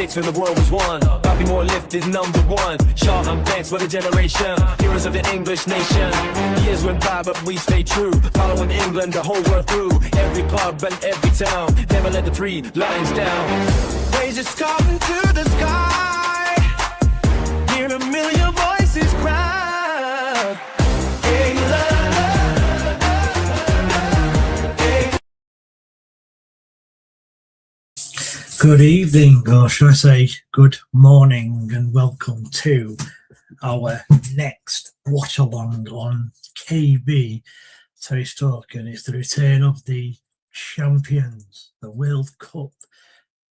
decades when the world was won. Bobby Moore lifted number one. Shaw and Banks were the generation, heroes of the English nation. Years went by but we stayed true, following England the whole world through. Every pub and every town, never let the three lions down. Wages carving to the sky, hear a million voices cry. Good evening, or should I say good morning, and welcome to our next watch along on KB Terrace Talk. And it's the return of the champions, the World Cup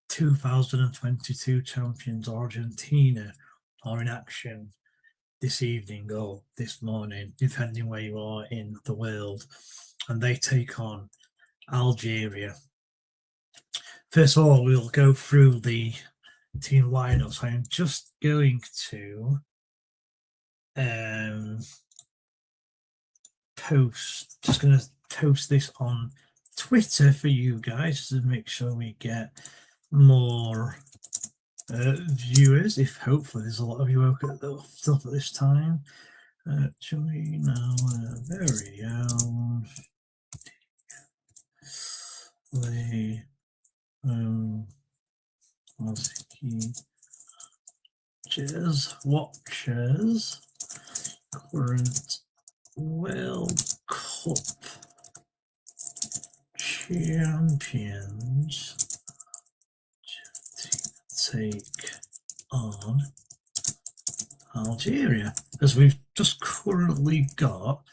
2022 champions Argentina are in action this evening or this morning, depending where you are in the world, and they take on Algeria. First of all, we'll go through the team lineups. I'm just going to post this on Twitter for you guys to make sure we get more viewers. If hopefully there's a lot of you woke up at this time. Join our very own watchers current World Cup champions take on Algeria, as we've just currently got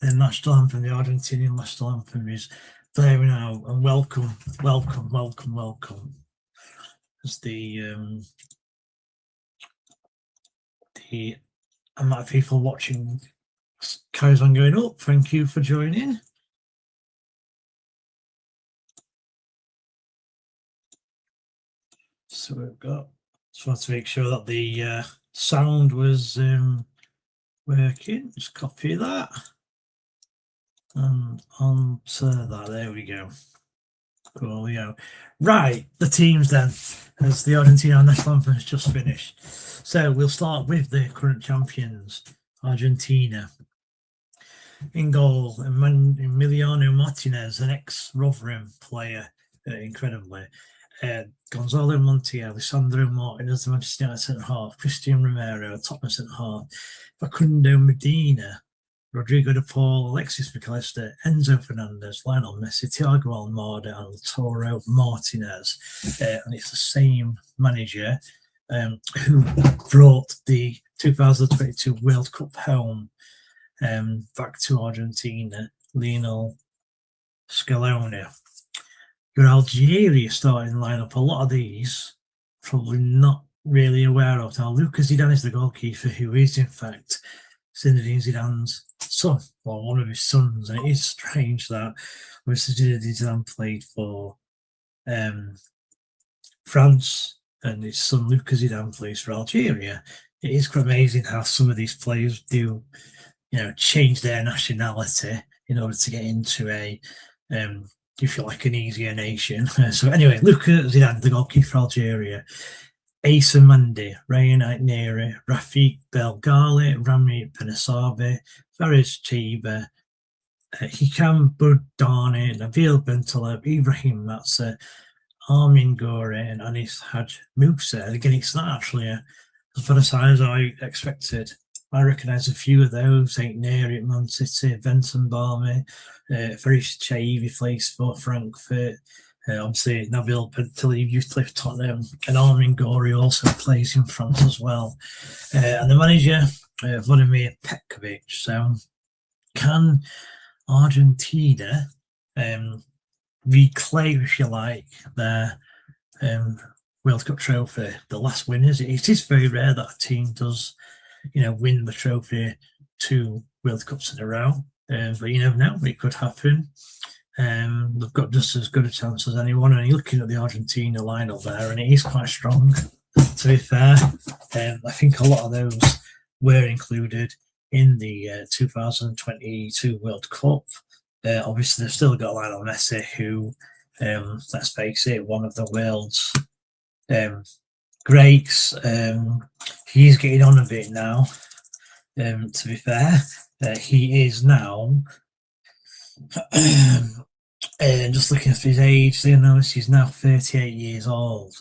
the national anthem. The Argentinian national anthem is there now, and welcome as the amount of people watching carries on going up. Thank you for joining. So we've got, just want to make sure that the sound was working. Just copy that and onto that. There we go. Cool, we go. Right, the teams then, as the Argentina national anthem has just finished. So we'll start with the current champions, Argentina. In goal, Emiliano Martinez, an ex-Rotherham player, incredibly. Gonzalo Montiel, Alessandro Martinez, the Manchester United centre-half, Christian Romero, Tottenham centre-half, Facundo Medina, Rodrigo de Paul, Alexis McAllister, Enzo Fernandez, Lionel Messi, Thiago Almada, and Lautaro Martinez. And it's the same manager who brought the 2022 World Cup home back to Argentina, Lionel Scaloni. Your Algeria starting lineup, a lot of these probably not really aware of. Now, Lucas Zidane is the goalkeeper, who is in fact Zinedine Zidane's son, or one of his sons. And it is strange that Zinedine Zidane played for France and his son Lucas Zidane plays for Algeria. It is quite amazing how some of these players do, change their nationality in order to get into a, if you like, an easier nation. So anyway, Lucas Zidane, the goalkeeper for Algeria. Asa Mandi, Rayan Aitneri, Rafiq Belgali, Rami Benasabi, Faris Chiba, Hikam Budani, Nabil Bentaleb, Ibrahim Matza, Amine Gouiri, and Anis Haj Musa. And again, it's not actually as bad a size as I expected. I recognise a few of those: Aitneri at Man City, Benson Barmy, Faris Chiba plays for Frankfurt. Obviously, Nabil Bentaleb used to play for Tottenham, and Amine Gouiri also plays in France as well. And the manager, Vladimir Petkovic. So, can Argentina reclaim, if you like, their World Cup trophy? The last winners. It is very rare that a team does, win the trophy 2 World Cups in a row. But you never know; it could happen. They've got just as good a chance as anyone. And you're looking at the Argentina lineup there, and it is quite strong, to be fair. I think a lot of those were included in the 2022 World Cup. Obviously, they've still got Lionel Messi, who, let's face it, one of the world's greats. He's getting on a bit now. To be fair, he is now. And just looking at his age, you notice he's now 38 years old,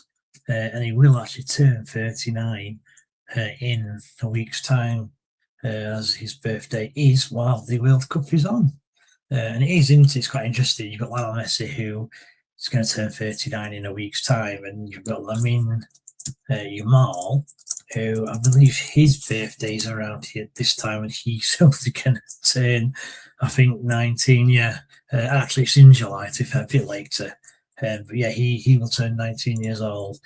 and he will actually turn 39 in a week's time, as his birthday is while the World Cup is on. And it is, isn't it? It's quite interesting. You've got Lionel Messi, who is going to turn 39 in a week's time, and you've got Lamine Yamal, who I believe his birthday is around here this time, and he's only going to turn, I think, 19. Yeah, actually, it's in July, to be fair, a bit later. But yeah, he will turn 19 years old.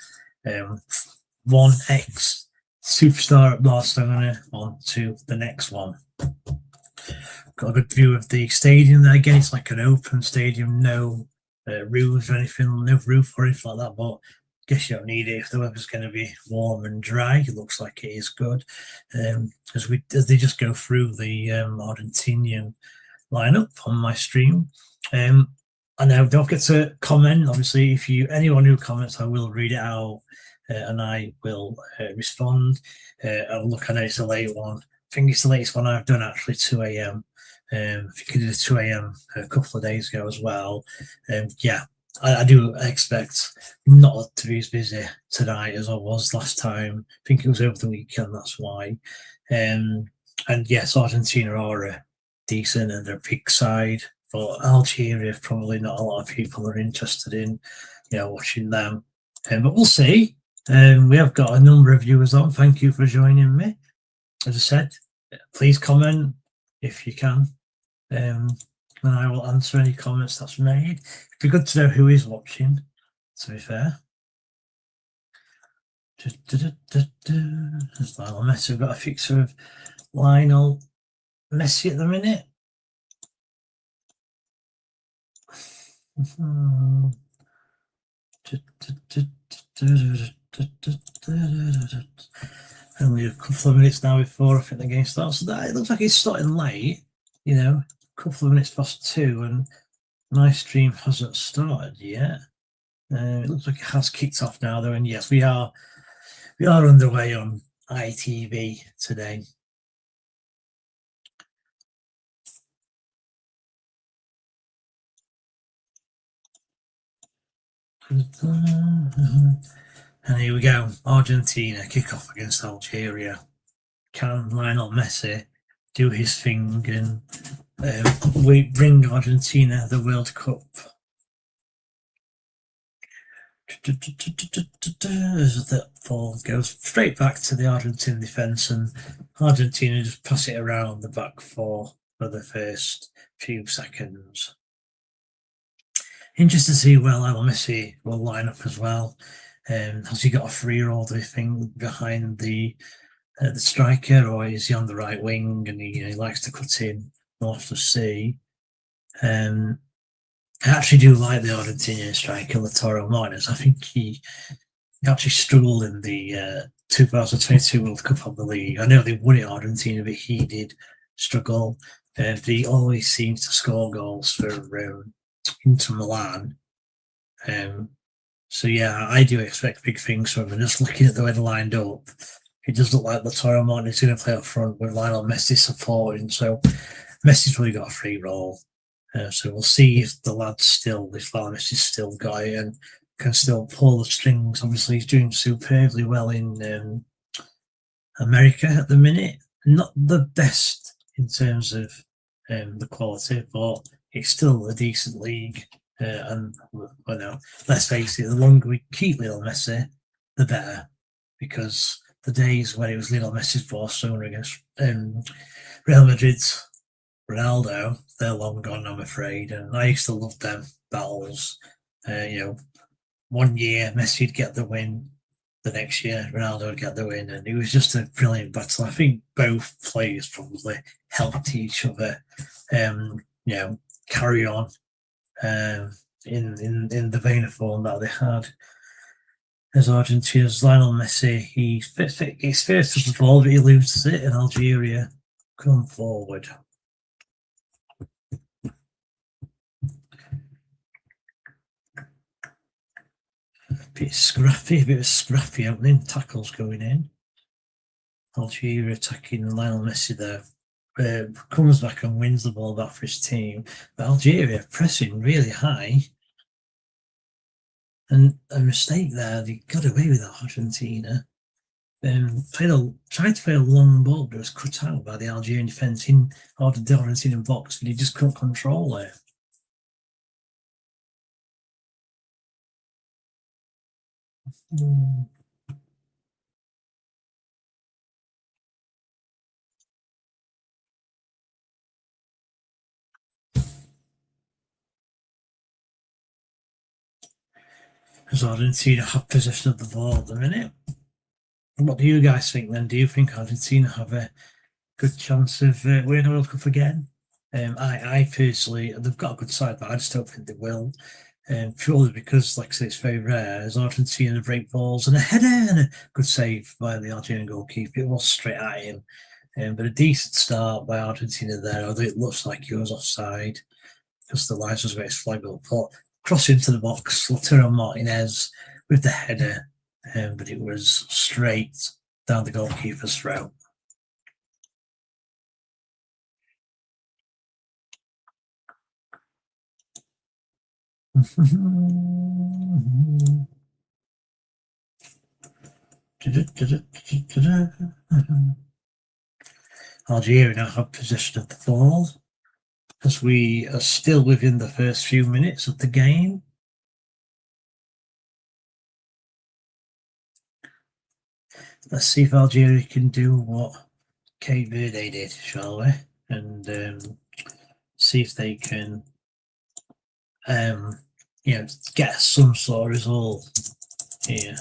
1x superstar at Barcelona, on to the next one. Got a good view of the stadium there. Again, it's like an open stadium, no roofs or anything, no roof or anything like that, but guess you don't need it if the weather's going to be warm and dry. It looks like it is good. As they just go through the Argentinian lineup on my stream. And now don't forget to comment. Obviously, if anyone who comments, I will read it out and I will respond. And look, I know it's a late one. I think it's the latest one I've done, actually, 2 a.m. I think I did a 2 a.m. a couple of days ago as well. Yeah, I do expect not to be as busy tonight as I was last time. I think it was over the weekend, that's why. And yes, Argentina are decent and they're a big side, but Algeria, probably not a lot of people are interested in, watching them. But we'll see. We have got a number of viewers on. Thank you for joining me. As I said, please comment if you can, and I will answer any comments that's made. It'd be good to know who is watching, to be fair. There's Lionel Messi. We've got a picture of Lionel Messi at the minute. Only a couple of minutes now before I think the game starts. So it looks like it's starting late, a couple of minutes past 2, and my stream hasn't started yet. It looks like it has kicked off now, though, and yes, we are underway on ITV today. And here we go. Argentina kick off against Algeria. Can Lionel Messi do his thing and we bring Argentina the World Cup? That ball goes straight back to the Argentine defence, and Argentina just pass it around the back four for the first few seconds. Interesting to see where Lionel Messi will line up as well. Has he got a free roll, do you think, behind the striker, or is he on the right wing and he likes to cut in? We'll have to see. I actually do like the Argentinian striker, Lautaro Martinez. I think he actually struggled in the 2022 World Cup, I believe. I know they won it, Argentina, but he did struggle. He always seems to score goals for Inter Milan. So yeah, I do expect big things from him. Just looking at the way they're lined up, it does look like Lautaro Martinez is going to play up front with Lionel Messi supporting. So Messi's really got a free roll. So we'll see if Lionel Messi's still got it and can still pull the strings. Obviously, he's doing superbly well in America at the minute. Not the best in terms of the quality, but it's still a decent league. And let's face it, the longer we keep Lionel Messi, the better, because the days when it was Lionel Messi's Barcelona against Real Madrid's Ronaldo, they're long gone, I'm afraid. And I used to love them battles. 1 year Messi would get the win, the next year Ronaldo would get the win, and it was just a brilliant battle. I think both players probably helped each other, carry on in the vein of form that they had. As Argentina's Lionel Messi, he's first of the ball, but he loses it, and Algeria come forward. bit scrappy, a bit of scrappy opening, tackles going in. Algeria attacking Lionel Messi there. Comes back and wins the ball back for his team. But Algeria pressing really high. And a mistake there, they got away with Argentina. Tried to play a long ball, but it was cut out by the Algerian defence in the Argentinian box, but he just couldn't control it. Because Argentina have possession of the ball at the minute. What do you guys think then? Do you think Argentina have a good chance of winning the World Cup again? I personally, they've got a good side, but I just don't think they will. Purely because, like I say, it's very rare. As Argentina break balls and a header and a good save by the Algerian goalkeeper. It was straight at him. But a decent start by Argentina there, although it looks like he was offside because the lines was where it's flagged up. But cross into the box, Lautaro Martinez with the header, but it was straight down the goalkeeper's throat. Algeria now have possession of the ball as we are still within the first few minutes of the game. Let's see if Algeria can do what KB did, shall we? And see if they can, get some sort of result here.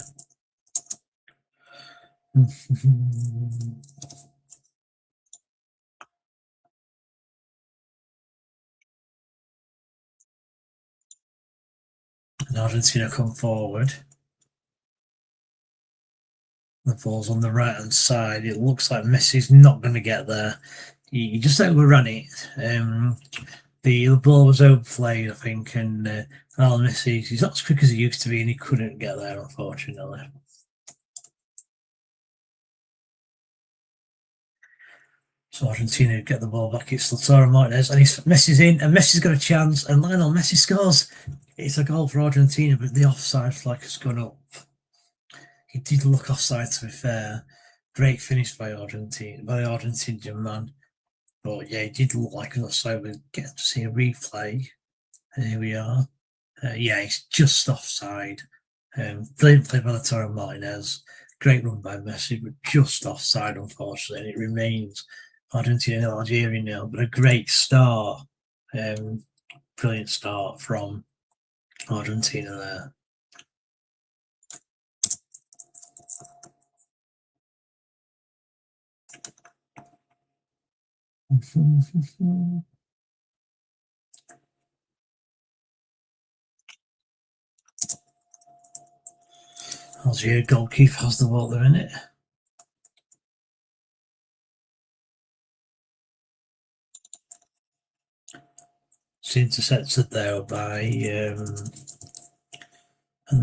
And Argentina come forward. The ball's on the right hand side. It looks like Messi's not going to get there. He just overran it. The ball was overplayed, I think, and Lionel Messi, he's not as quick as he used to be, and he couldn't get there, unfortunately. So Argentina get the ball back. It's Lautaro Martinez, and Messi's in, and Messi's got a chance, and Lionel Messi scores. It's a goal for Argentina, but the offside flag has gone up. He did look offside, to be fair. Great finish by Argentina, by the Argentinian man. But yeah, it did look like an offside. We'll get to see a replay. And here we are. Yeah, it's just offside. Brilliant play by Lautaro Martinez. Great run by Messi, but just offside, unfortunately. And it remains Argentina and Algeria now. But a great start. Brilliant start from Argentina there. Algeria goalkeeper has the ball there in it. It's intercepted there by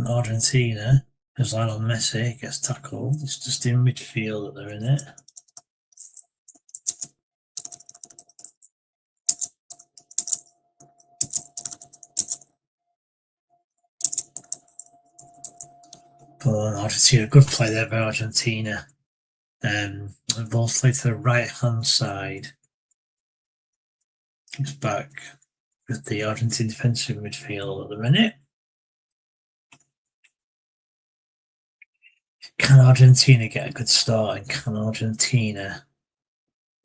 Argentina as Lionel Messi gets tackled. It's just in midfield that they're in it. But Argentina, good play there by Argentina. The ball's played to the right hand side. It's back with the Argentine defensive midfield at the minute. Can Argentina get a good start, and can Argentina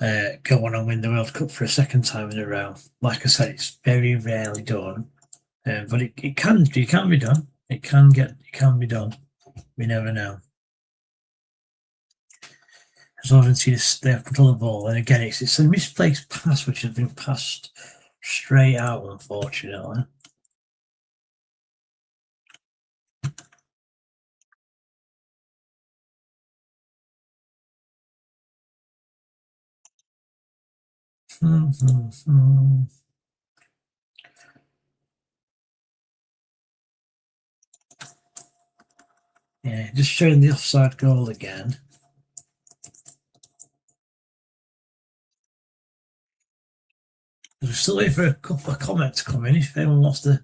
go on and win the World Cup for a second time in a row? Like I said, it's very rarely done, but it can be done. It can be done. We never know. As Argentina, they have control of the ball, and again, it's a misplaced pass which has been passed straight out, unfortunately. Yeah, just showing the offside goal again. We're still waiting for a couple of comments to come in. If anyone wants to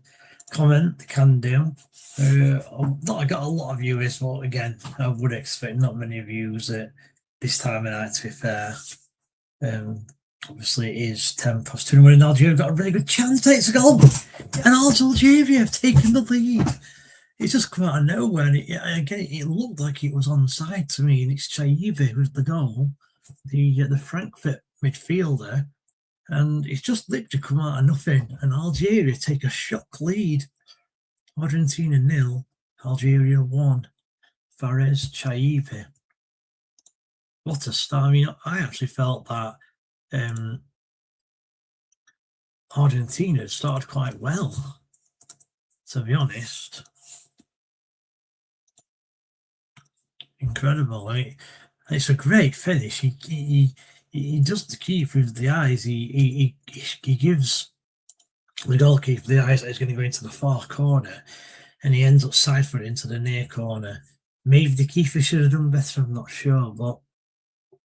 comment, they can do. I got a lot of viewers, but again, I would expect not many views this time of night, to be fair. Obviously, it is 2:10 in Algeria. Got a really good chance. Takes a goal. And Algeria have taken the lead. It's just come out of nowhere. And it looked like it was onside to me. And it's Chaive who's the goal, the Frankfurt midfielder. And it's just literally come out of nothing. And Algeria take a shock lead. Argentina 0, Algeria 1. Fares Chaive. What a start. I mean, I actually felt that Argentina started quite well, to be honest. Incredible. It's a great finish. He does the keeper with the eyes. He gives the goalkeeper the eyes that he's going to go into the far corner, and he ends up side foot into the near corner. Maybe the keeper should have done better, I'm not sure, but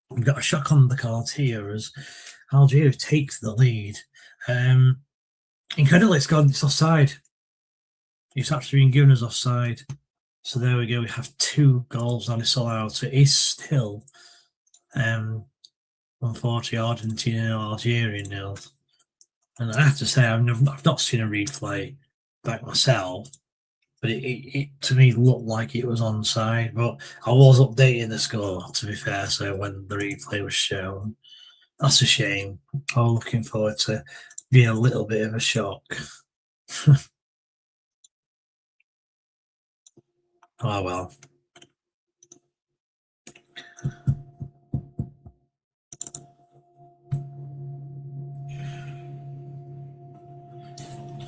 we've got a shock on the cards here as Algeria takes the lead. Incredible, it's offside. It's actually been given as offside. So there we go, we have 2 goals and it's allowed. So it is still, unfortunately, Argentina and Algeria 0. And I have to say, I've not seen a replay back myself, but it to me looked like it was onside. But I was updating the score, to be fair, so when the replay was shown. That's a shame. I'm looking forward to being a little bit of a shock. Oh well.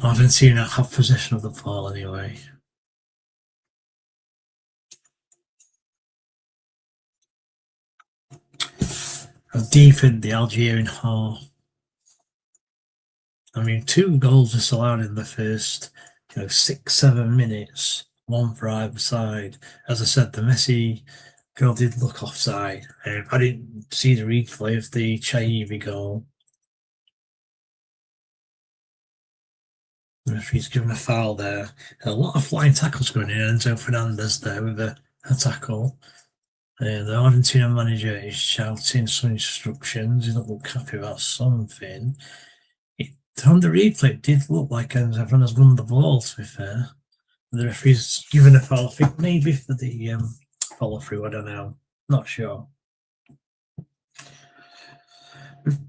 Argentina have possession of the ball anyway. I've deepened the Algerian half. I mean, 2 goals disallowed in the first 6-7 minutes, 1 for either side. As I said, the Messi goal did look offside. I didn't see the replay of the Chaive goal. The referee's given a foul there. A lot of flying tackles going in. Enzo Fernandez there with a tackle. The Argentina manager is shouting some instructions. He's not looking happy about something. On the replay, it did look like Enzo Fernandez won the ball, to be fair. The referee's given a foul, I think maybe for the follow through, I don't know. Not sure.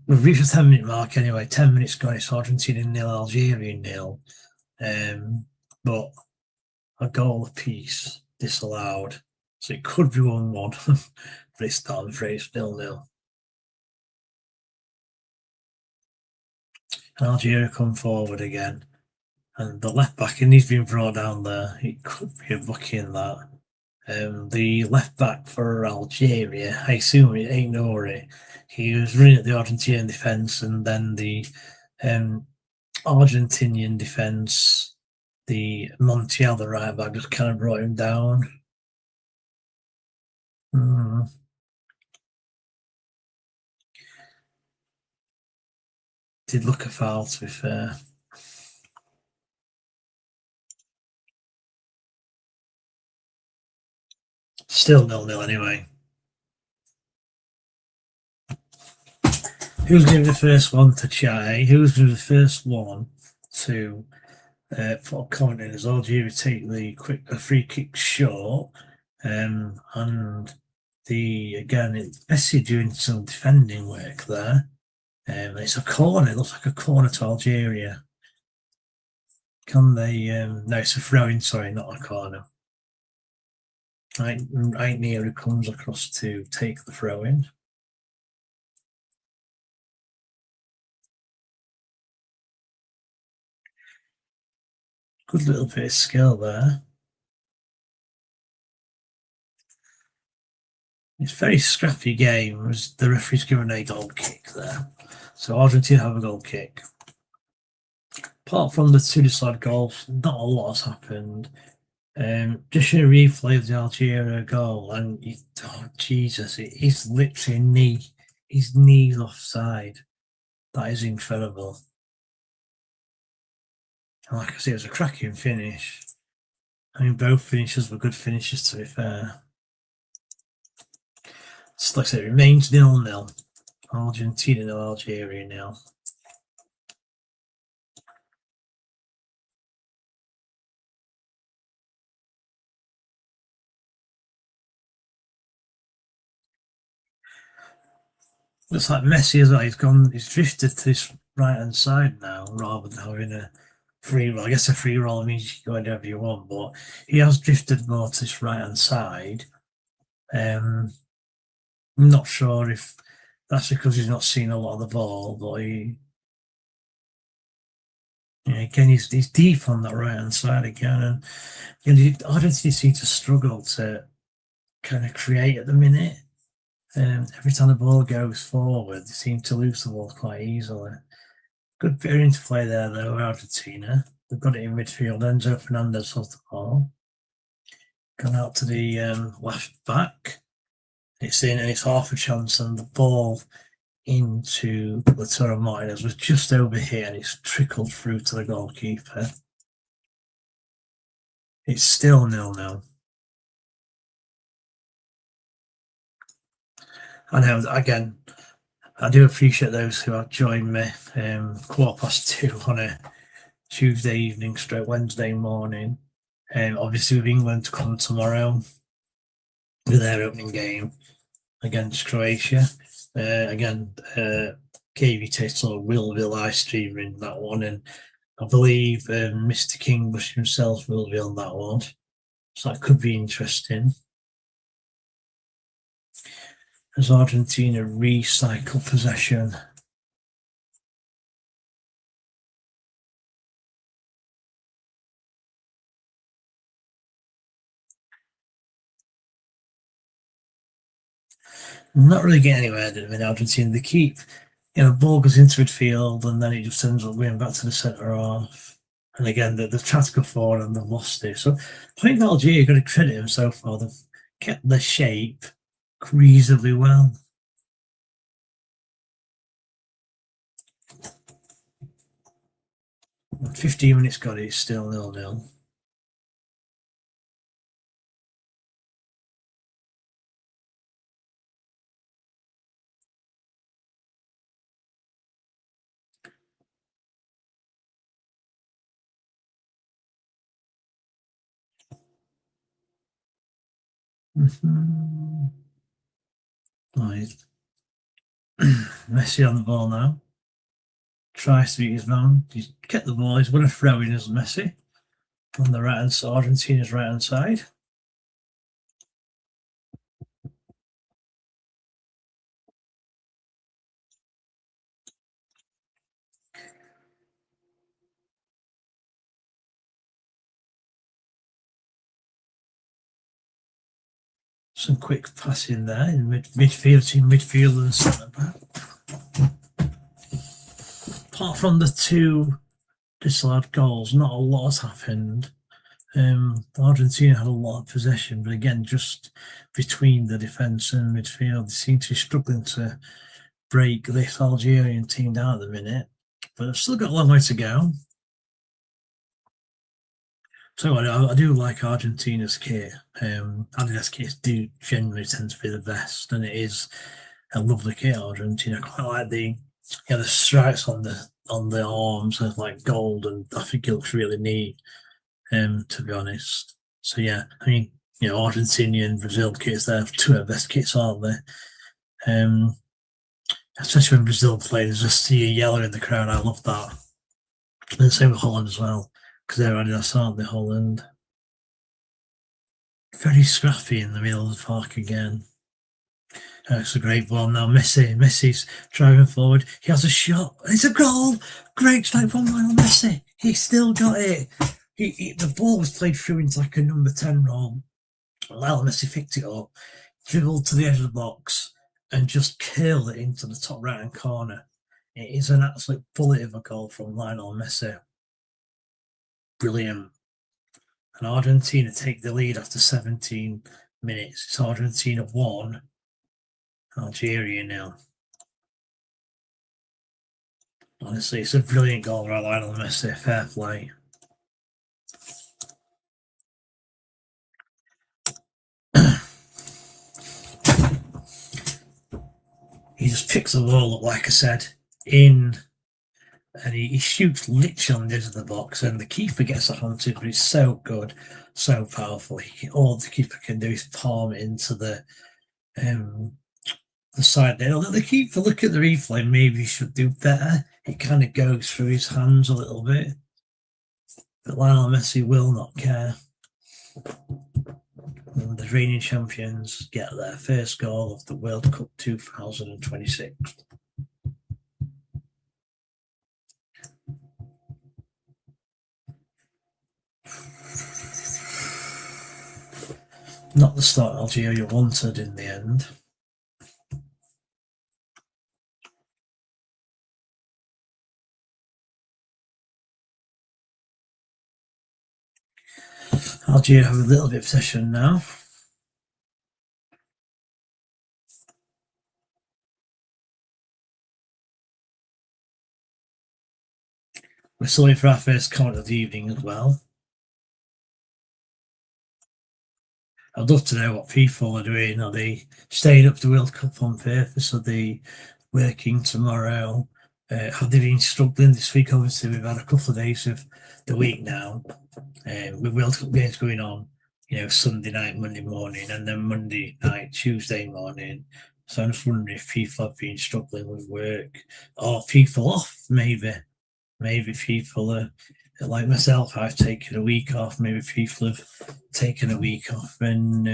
We've reached the 10-minute mark anyway. 10 minutes gone. It's Argentina 0, Algeria 0. But a goal apiece disallowed. So it could be 1-1. But it's not, I'm afraid it's 0-0. Algeria come forward again. And the left back, and he's been brought down there. It could be a booking that. The left back for Algeria, I assume it ain't Nouri. He was running at the Argentinian defence, and then the Argentinian defence, the Montiel, the right back, just kind of brought him down. Did look a foul, to be fair. Still 0-0 anyway. Who's going to be the first one to chat? Who's going to be the first one to put a comment in as Algeria take the free kick short? And it's Messi doing some defending work there. It's a corner. It looks like a corner to Algeria. Can they? No, it's a throw-in. Sorry, not a corner. Right near it comes across to take the throw-in. Good little bit of skill there. It's a very scrappy game. As the referee's given a goal kick there. So Argentina have a goal kick. Apart from the 2 decided goals, not a lot has happened. Just a replay of the Algeria goal, and oh Jesus, it is literally his knees offside. That is incredible. And like I say, it was a cracking finish. I mean, both finishes were good finishes, to be fair. Just like I said, it remains 0-0. Argentina 0, Algeria 0. Looks like Messi as well. He's drifted to this right hand side now, rather than having a free roll. I guess a free roll means you can go wherever you want, but he has drifted more to this right hand side. I'm not sure if that's because he's not seen a lot of the ball, but again, he's deep on that right hand side again, and Argentina seem to struggle to kind of create at the minute. Every time the ball goes forward, they seem to lose the ball quite easily. Good bit of interplay there, though, Argentina. They've got it in midfield. Enzo Fernandez has the ball. Gone out to the left back. It's in, and it's half a chance, and the ball into Lautaro Martinez was just over here, and it's trickled through to the goalkeeper. It's still 0-0. I know, again, I do appreciate those who have joined me 2:15 on a Tuesday evening straight Wednesday morning. Obviously with England to come tomorrow with their opening game against Croatia. KB Terrace Talk will be live streaming that one, and I believe Mr. Kingbush himself will be on that one. So that could be interesting. As Argentina recycle possession. Not really getting anywhere in Argentina. They keep, ball goes into midfield and then it just ends up going back to the centre half. And again, they've tried to go forward and they've lost it. So I think Algeria got to credit them so far. They've kept their shape reasonably well. When 15 minutes got it, it's still 0-0. Right. Messi on the ball now. Tries to beat his man. He's kept the ball. He's going to throw in as Messi on the right hand side, Argentina's right hand side. Some quick passing there in midfield and centre back. Apart from the two disallowed goals, not a lot has happened. Argentina had a lot of possession, but again, just between the defence and midfield, they seem to be struggling to break this Algerian team down at the minute. But they've still got a long way to go. So I do like Argentina's kit. Adidas kits do generally tend to be the best, and it is a lovely kit. Argentina, I quite like the stripes on the arms of like gold, and I think it looks really neat. To be honest, so yeah, I mean, Argentinian Brazil kits, they're two of the best kits, aren't they? Especially when Brazil play, there's just a yellow in the crowd. I love that. And same with Holland as well, because they're Adidas, aren't they? Holland. Very scrappy in the middle of the park again. It's a great ball now. Messi's driving forward. He has a shot. It's a goal. Great strike from Lionel Messi. He still got it. The ball was played through into like a number 10 role. Lionel Messi picked it up, dribbled to the edge of the box, and just curled it into the top right hand corner. It is an absolute bullet of a goal from Lionel Messi. Brilliant. and Argentina take the lead after 17 minutes. It's Argentina 1, Algeria nil. Honestly, it's a brilliant goal by Lionel Messi. Fair play. He just picks the ball up, like I said, in, and he shoots literally on the edge of the box, and the keeper gets a hand to it, but it's so good, so powerful. All the keeper can do is palm it into the side there. The keeper, look at the replay, maybe he should do better. It kind of goes through his hands a little bit, but Lionel Messi will not care. And the reigning champions get their first goal of the World Cup 2026. Not the start Algeria wanted in the end. Algeria have a little bit of possession now. We're still in for our first comment of the evening as well. I'd love to know what people are doing. Are they staying up to the World Cup on purpose? Are they working tomorrow? Have they been struggling this week? Obviously, we've had a couple of days of the week now with World Cup games going on, Sunday night, Monday morning, and then Monday night, Tuesday morning. So I'm just wondering if people have been struggling with work, or people off, maybe. Maybe people are like myself. I've taken a week off. Maybe people have taken a week off and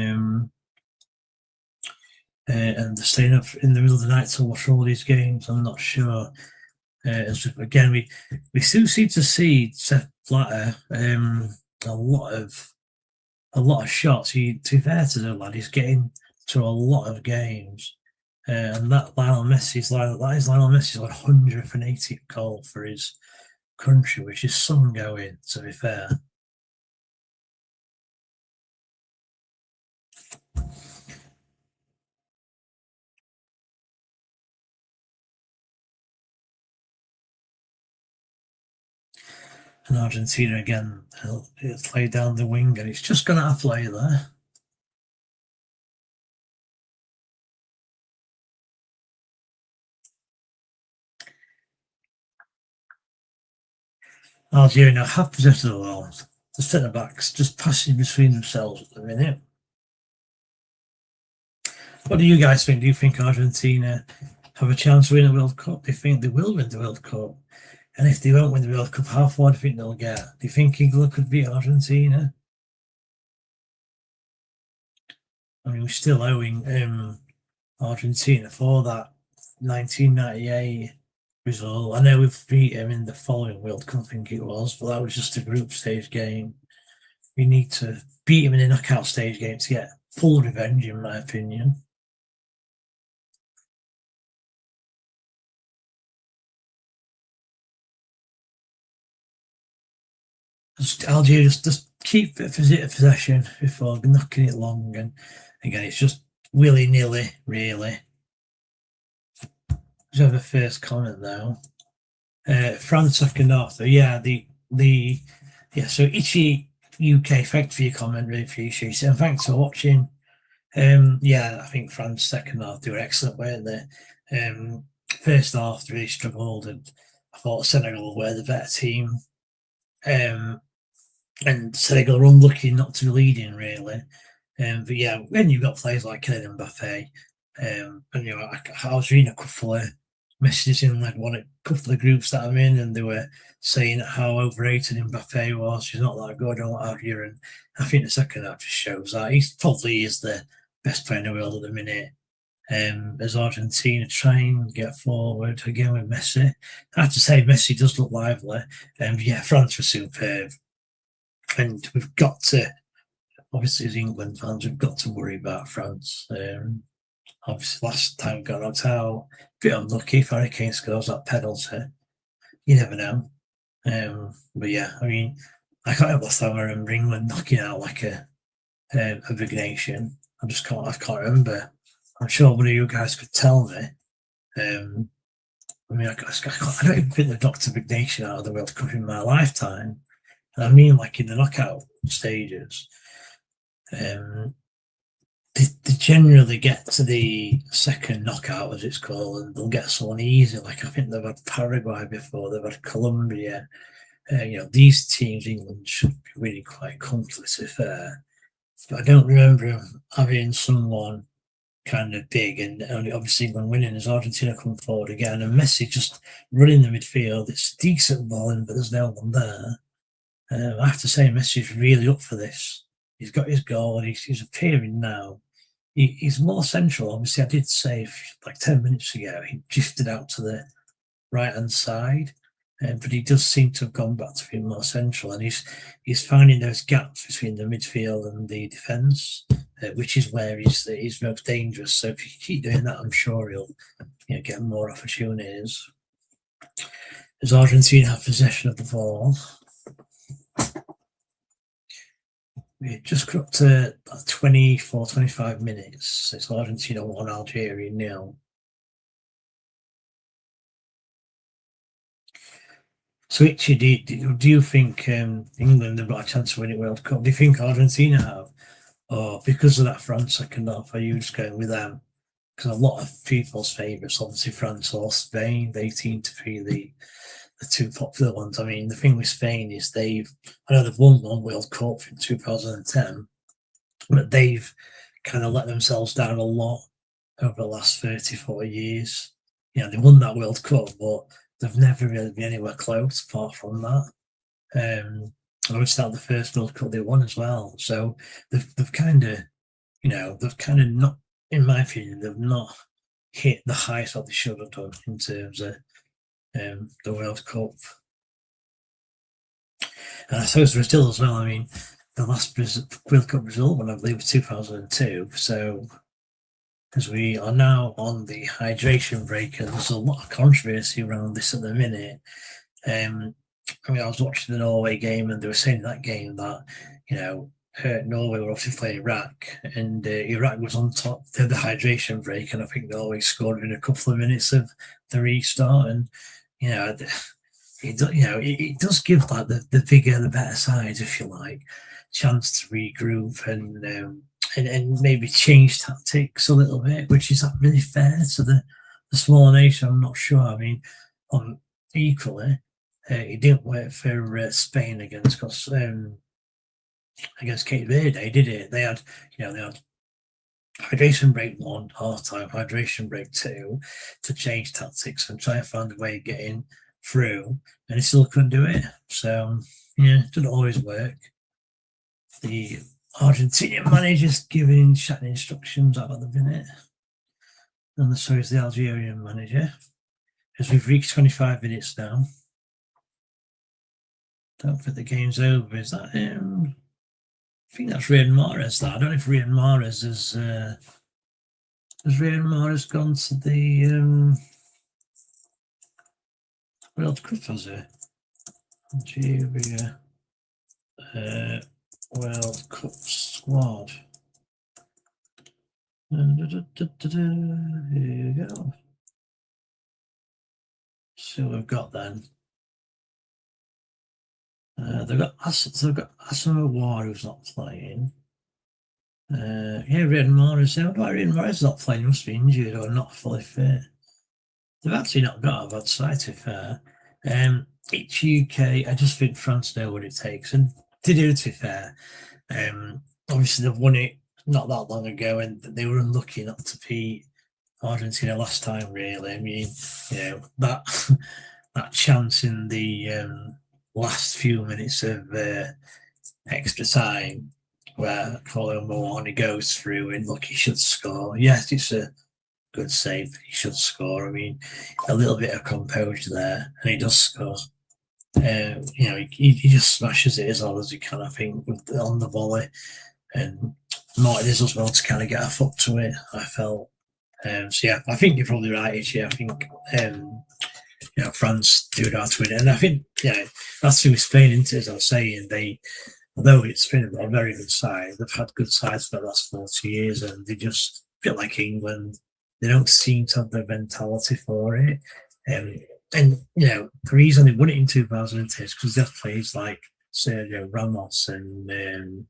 they're staying up in the middle of the night to watch all these games. I'm not sure. Again, we still seem to see Sepp Blatter a lot of shots. To be fair to the lad, he's getting to a lot of games. And that is Lionel Messi's 180th goal for his country, which is some going, to be fair. And Argentina again, he'll play down the wing, and he's just going to play there. Algeria now have possession of the ball. The centre backs just passing between themselves at the minute. What do you guys think? Do you think Argentina have a chance to win the World Cup? Do you think they will win the World Cup? And if they won't win the World Cup, how far do you think they'll get? Do you think England could beat Argentina? I mean, we're still owing Argentina for that 1998 result. I know we've beat him in the following World Cup, I think it was, but that was just a group stage game. We need to beat him in a knockout stage game to get full revenge, in my opinion. Algeria just keep possession before knocking it long, and again, it's just willy-nilly, really. Let's have a first comment though. France second half. So yeah, so Ichi UK, thanks for your comment, really appreciate it, and thanks for watching. I think France second half they were excellent, weren't they? First half they really struggled, and I thought Senegal were the better team. And Senegal were unlucky not to be leading, really. But yeah, when you've got players like Kylian Mbappe, and I was reading a couple of messages in a couple of groups that I'm in, and they were saying how overrated Mbappe was. He's not that good and what have you. And I think the second half just shows that he probably is the best player in the world at the minute. As Argentina try and get forward again with Messi, I have to say Messi does look lively. France was superb, and we've got to, obviously as England fans, we've got to worry about France. Obviously, last time got knocked out. A bit unlucky if Harry Kane scores that penalty. You never know. But yeah, I mean, I can't remember last time I remember England knocking out like a big nation. I can't remember. I'm sure one of you guys could tell me. I mean, I don't even think they've knocked a big nation out of the World Cup in my lifetime. And I mean, like in the knockout stages, they generally get to the second knockout, as it's called, and they'll get someone easy. Like I think they've had Paraguay before, they've had Colombia. These teams, England should be really quite comfortable, to be fair. But I don't remember them having someone kind of big, and only obviously when winning as Argentina come forward again, and Messi just running the midfield. It's decent balling, but there's no one there. I have to say, Messi's really up for this. He's got his goal, and he's appearing now. He's more central. Obviously, I did say like 10 minutes ago he drifted out to the right hand side, but he does seem to have gone back to being more central, and he's finding those gaps between the midfield and the defence, which is where he's most dangerous. So if you keep doing that, I'm sure he'll get more opportunities. As Argentina have possession of the ball, we just got up to 24-25 minutes. It's Argentina 1, Algeria 0. So, actually, do you think England have got a chance of winning World Cup? Do you think Argentina have? Or because of that France second half, are you just going with them? Because a lot of people's favourites, obviously France or Spain, they seem to be the two popular ones. I mean, the thing with Spain is I know they've won one World Cup in 2010, but they've kind of let themselves down a lot over the last 30, 40 years. They won that World Cup, but they've never really been anywhere close apart from that. I would start the first World Cup they won as well. So they've kind of, not, in my opinion, they've not hit the heights that they should have done in terms of the World Cup. And I suppose Brazil as well. I mean, the last World Cup result one, I believe, was 2002. So, as we are now on the hydration break, and there's a lot of controversy around this at the minute. I mean, I was watching the Norway game, and they were saying in that game that, Norway were obviously playing Iraq, and Iraq was on top of the hydration break, and I think Norway scored in a couple of minutes of the restart, and it does give like the bigger, the better side, if you like, chance to regroup and maybe change tactics a little bit, which is not really fair to the smaller nation. I'm not sure. I mean, equally, it didn't work for Spain against Cape Verde, did it? They had hydration break 1, half time, hydration break 2, to change tactics and try and find a way of getting through, and he still couldn't do it. So it doesn't always work. The Argentinian manager's giving chatting instructions out at the minute, and so is the Algerian manager. As we've reached 25 minutes now, don't think the game's over. Is that him? I think that's Riyad Mahrez. I don't know if Riyad Mahrez has Riyad Mahrez gone to the World Cup, has it? Algeria World Cup squad. Here you go. See what we've got then. They've got Amoura, who's not playing. Riyad Mahrez. Why Riyad Mahrez not playing? He must be injured or not fully fit. They've actually not got a bad side, to be fair. It's UK. I just think France know what it takes, and they do, to be fair. Obviously, they've won it not that long ago, and they were unlucky not to beat Argentina last time, really. I mean, that chance in the last few minutes of extra time where Colin Moani goes through and look, he should score. Yes, it's a good save. He should score. I mean, a little bit of composure there, and he does score. He just smashes it as hard as he can, I think, on the volley. And Martin is as well to kind of get a foot to it, I felt. I think you're probably right, actually. I think France do know how to win it. And I think, that's through Spain, into as I was saying, although it's been a very good side, they've had good sides for the last 40 years, and they just feel like England. They don't seem to have the mentality for it. And the reason they won it in 2010 is because they have players like Sergio Ramos and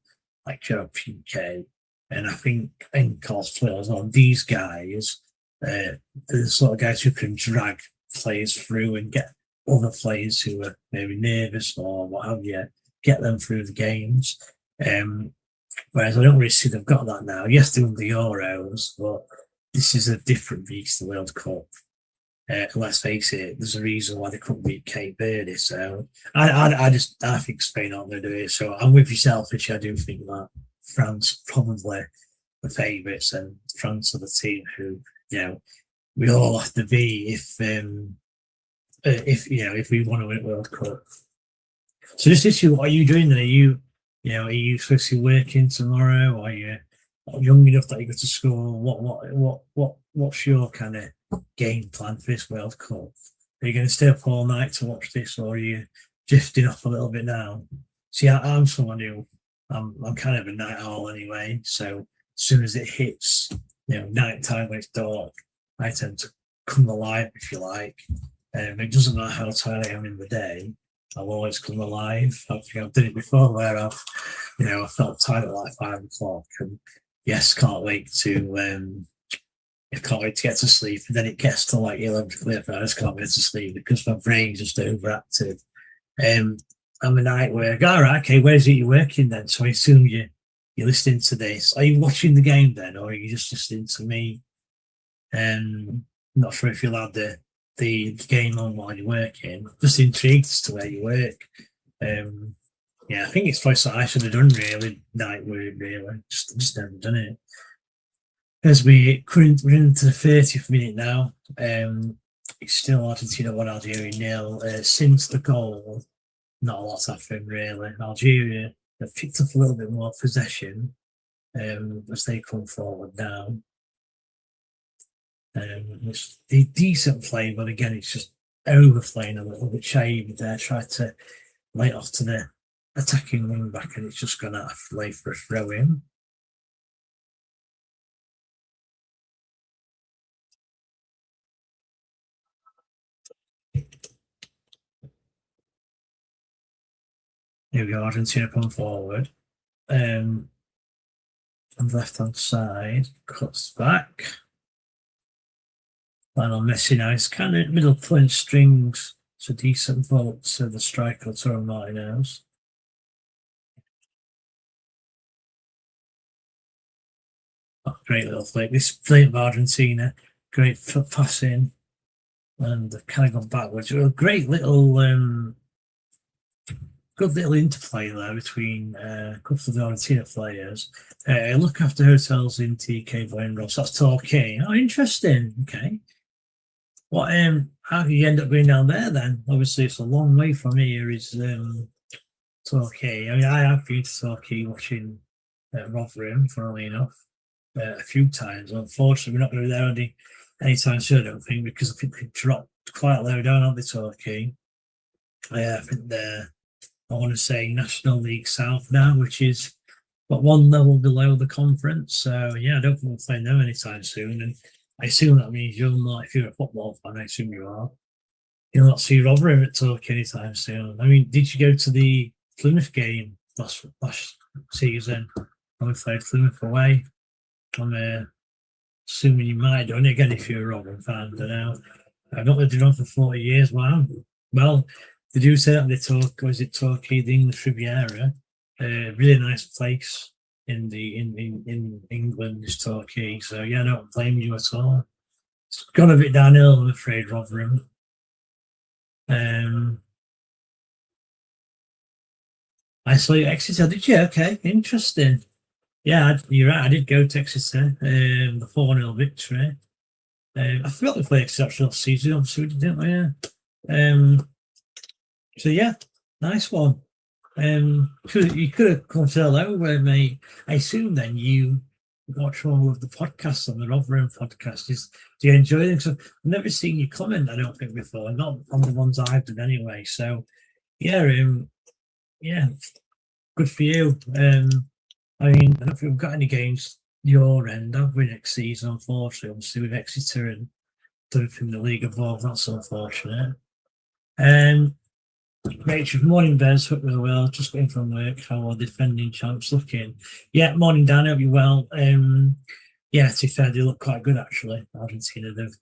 like Gerard Piqué. And I think, and Carlos players on these guys, they're the sort of guys who can drag players through and get other players who are maybe nervous or what have you, get them through the games. Whereas I don't really see they've got that now. Yes, they won the Euros, but this is a different beast, the World Cup. Let's face it, there's a reason why they couldn't beat KB Terrace. So I think Spain aren't going to do it. So I'm with yourself, which I do think that France probably the favourites, and France are the team who we all have to be if we want to win World Cup. So this issue, what are you doing then? Are you supposed to be working tomorrow? Or are you young enough that you go to school? What's your kind of game plan for this World Cup? Are you going to stay up all night to watch this, or are you drifting off a little bit now? See, I'm someone who I'm kind of a night owl anyway. So as soon as it hits, night time when it's dark, I tend to come alive, if you like. It doesn't matter how tired I am in the day. I'll always come alive. I think I've done it before where I felt tired at like 5 o'clock, and yes, can't wait to get to sleep. And then it gets to like 11 o'clock, I just can't get to sleep because my brain's just overactive. I'm a night work. All right, okay, where's it you're working then? So I assume you're listening to this. Are you watching the game then, or are you just listening to me? Not sure if you'll have the game on while you're working. Just intrigued as to where you work. I think it's probably something I should have done, really, night work, really. Just never done it. As we're into the 30th minute now, it's still Argentina 1, Algeria 0. Since the goal, not a lot happened, really. Algeria have picked up a little bit more possession as they come forward now. It's a decent play, but again, it's just overplaying a little bit shady there. Tried to lay it off to the attacking wing back, and it's just gone out of play for a throw in. Here we go, Argentina come forward. On the left-hand side, cuts back. Lionel Messi now, it's kind of middle point strings. It's a decent vault to the striker, Lautaro Martinez. Oh, great little flick. This flick of Argentina, great passing, and they've kind of gone backwards. A great little, good little interplay there between a couple of the Argentina players. Look after hotels in TK Buenos. That's Torquay. Oh, interesting. Okay. How do you end up going down there then? Obviously, it's a long way from here. Is Torquay? I mean, I have been to Torquay watching Rotherham, funnily enough, a few times. Unfortunately, we're not going to be there anytime soon, I don't think, because I think they dropped quite low down on the Torquay. I think they're, I want to say, National League South now, which is one level below the conference. So yeah, I don't think we'll play them anytime soon. And I assume that means you're not, if you're a football fan, I assume you are, you'll not see Rotherham at Torquay anytime soon. I mean, did you go to the Plymouth game last season when we played Plymouth away? I'm assuming you might have done it again if you're a Rotherham fan. I don't know. I've not lived in Rotherham for 40 years. Wow. Well, they do say that Torquay, the English Riviera, really nice place in England is Torquay. So yeah, I don't blame you at all. It's gone a bit downhill, I'm afraid, Rotherham. I saw you Exeter, did you? Okay, interesting. Yeah, you're right. I did go to Exeter, the 4-0 victory. I forgot we played Exeter last season, obviously, didn't we? Yeah. So yeah, nice one. You could have come to hello, mate. I assume then you watch all of the podcasts on the Rotherham podcast. Do you enjoy them? 'Cause I've never seen you comment, I don't think, before, not on the ones I've done anyway. So yeah, yeah, good for you. I mean, I don't think we've got any games your end, have we, next season, unfortunately, obviously with Exeter and from the league involved. That's unfortunate. Rachel, morning, Bez. Hope you're well. Just getting from work. How are the defending champs looking? Yeah, morning, Dan. Hope you're well. Yeah, to be fair, they look quite good actually. Argentina, they've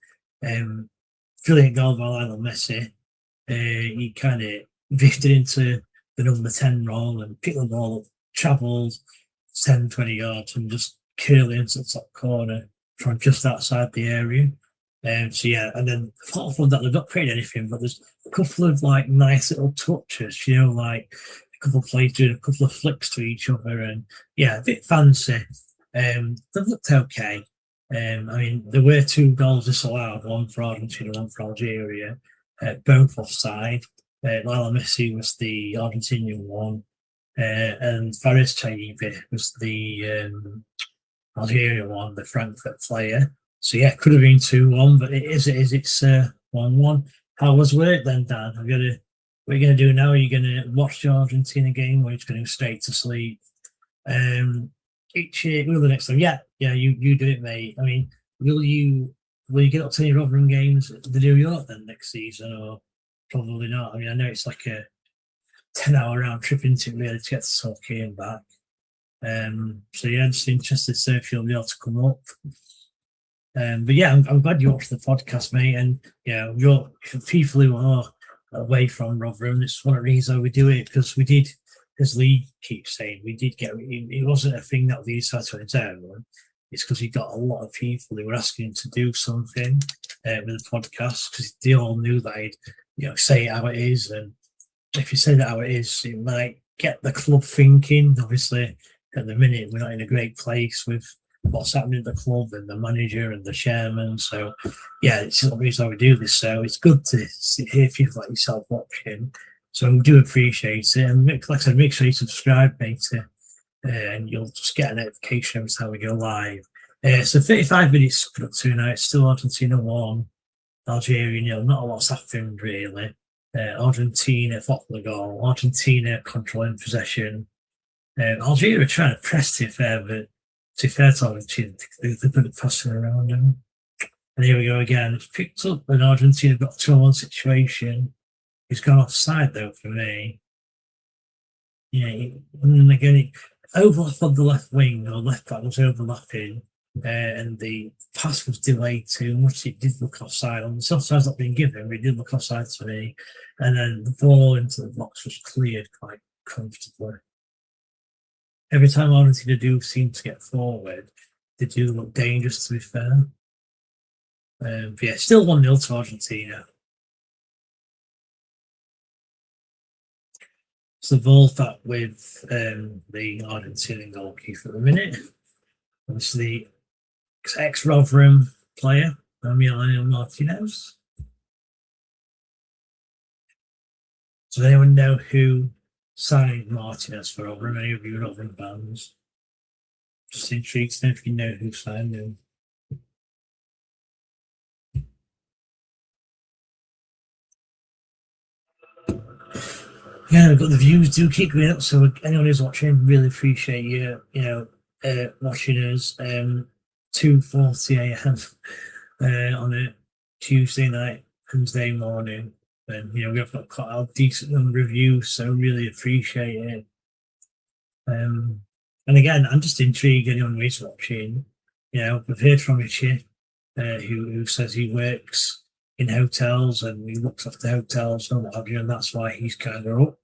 brilliant goal by Lionel Messi. He kind of drifted into the number 10 role and picked the ball up, travelled 10, 20 yards and just curled into the top corner from just outside the area. So yeah, and then apart from that, they've not created anything, but there's a couple of like nice little touches, you know, like a couple of plays doing a couple of flicks to each other, and yeah, a bit fancy. They've looked okay. I mean, there were 2 goals disallowed, one for Argentina, one for Algeria, both offside. Lionel Messi was the Argentinian one, and Faris Chaibi was the Algeria one, the Frankfurt player. So yeah, it could have been 2-1, but it is. It's 1-1. How was work then, Dan? What are you going to do now? Are you going to watch the Argentina game, or are you just going to go straight to sleep? Each year, will the next time? Yeah, you do it, mate. I mean, will you get up to your Rotherham games the New York then next season, or probably not? I mean, I know it's like a 10-hour round trip into it really to get to Torquay and back. So yeah, I'm just interested to see if you'll be able to come up. But yeah, I'm glad you watched the podcast, mate. And yeah, you're people who are away from Rotherham. It's one of the reasons we do it, because we did, as Lee keeps saying, we did get it wasn't a thing that we decided to its own. It's because he got a lot of people who were asking him to do something with the podcast, because they all knew that he'd say it how it is, and if you say that how it is, it might get the club thinking. Obviously, at the minute, we're not in a great place with what's happening at the club and the manager and the chairman. So, yeah, it's the reason we do this. So it's good to hear people like yourself watching. So we do appreciate it. And like I said, make sure you subscribe, mate, and you'll just get a notification every time we go live. So 35 minutes put up to now. It's still Argentina 1, Algeria 0. Not a lot's happened, really. Argentina fought for the goal. Argentina controlling possession. Algeria trying to press, to be fair, but to be fair to Argentina, they put it passing around them. And here we go again. It's picked up, and Argentina got a 2-1 situation. He's gone offside, though, for me. Yeah, and then again, he overlap on the left wing, or left back was overlapping, and the pass was delayed too much. It did look offside. On the offside's not being given, but it did look offside to me. And then the ball into the box was cleared quite comfortably. Every time Argentina do seem to get forward, they do look dangerous, to be fair. But yeah, still 1-0 to Argentina. So involved that with the Argentinian goalkeeper at the minute. Obviously, ex-Rotherham player, Lionel Martinez. Does anyone know who signed Martinez for Rotherham? Any of you Rotherham fans? Just intrigued to know if you know who signed him. Yeah, we've got the views do keep going up, so anyone who's watching, really appreciate you, watching us. 2:40 a.m. On a Tuesday night, Wednesday morning. And we've got quite a decent number of views, so really appreciate it. And again, I'm just intrigued. Anyone who's watching, we've heard from Richie, who says he works in hotels and he looks after hotels and what have you, and that's why he's kind of up.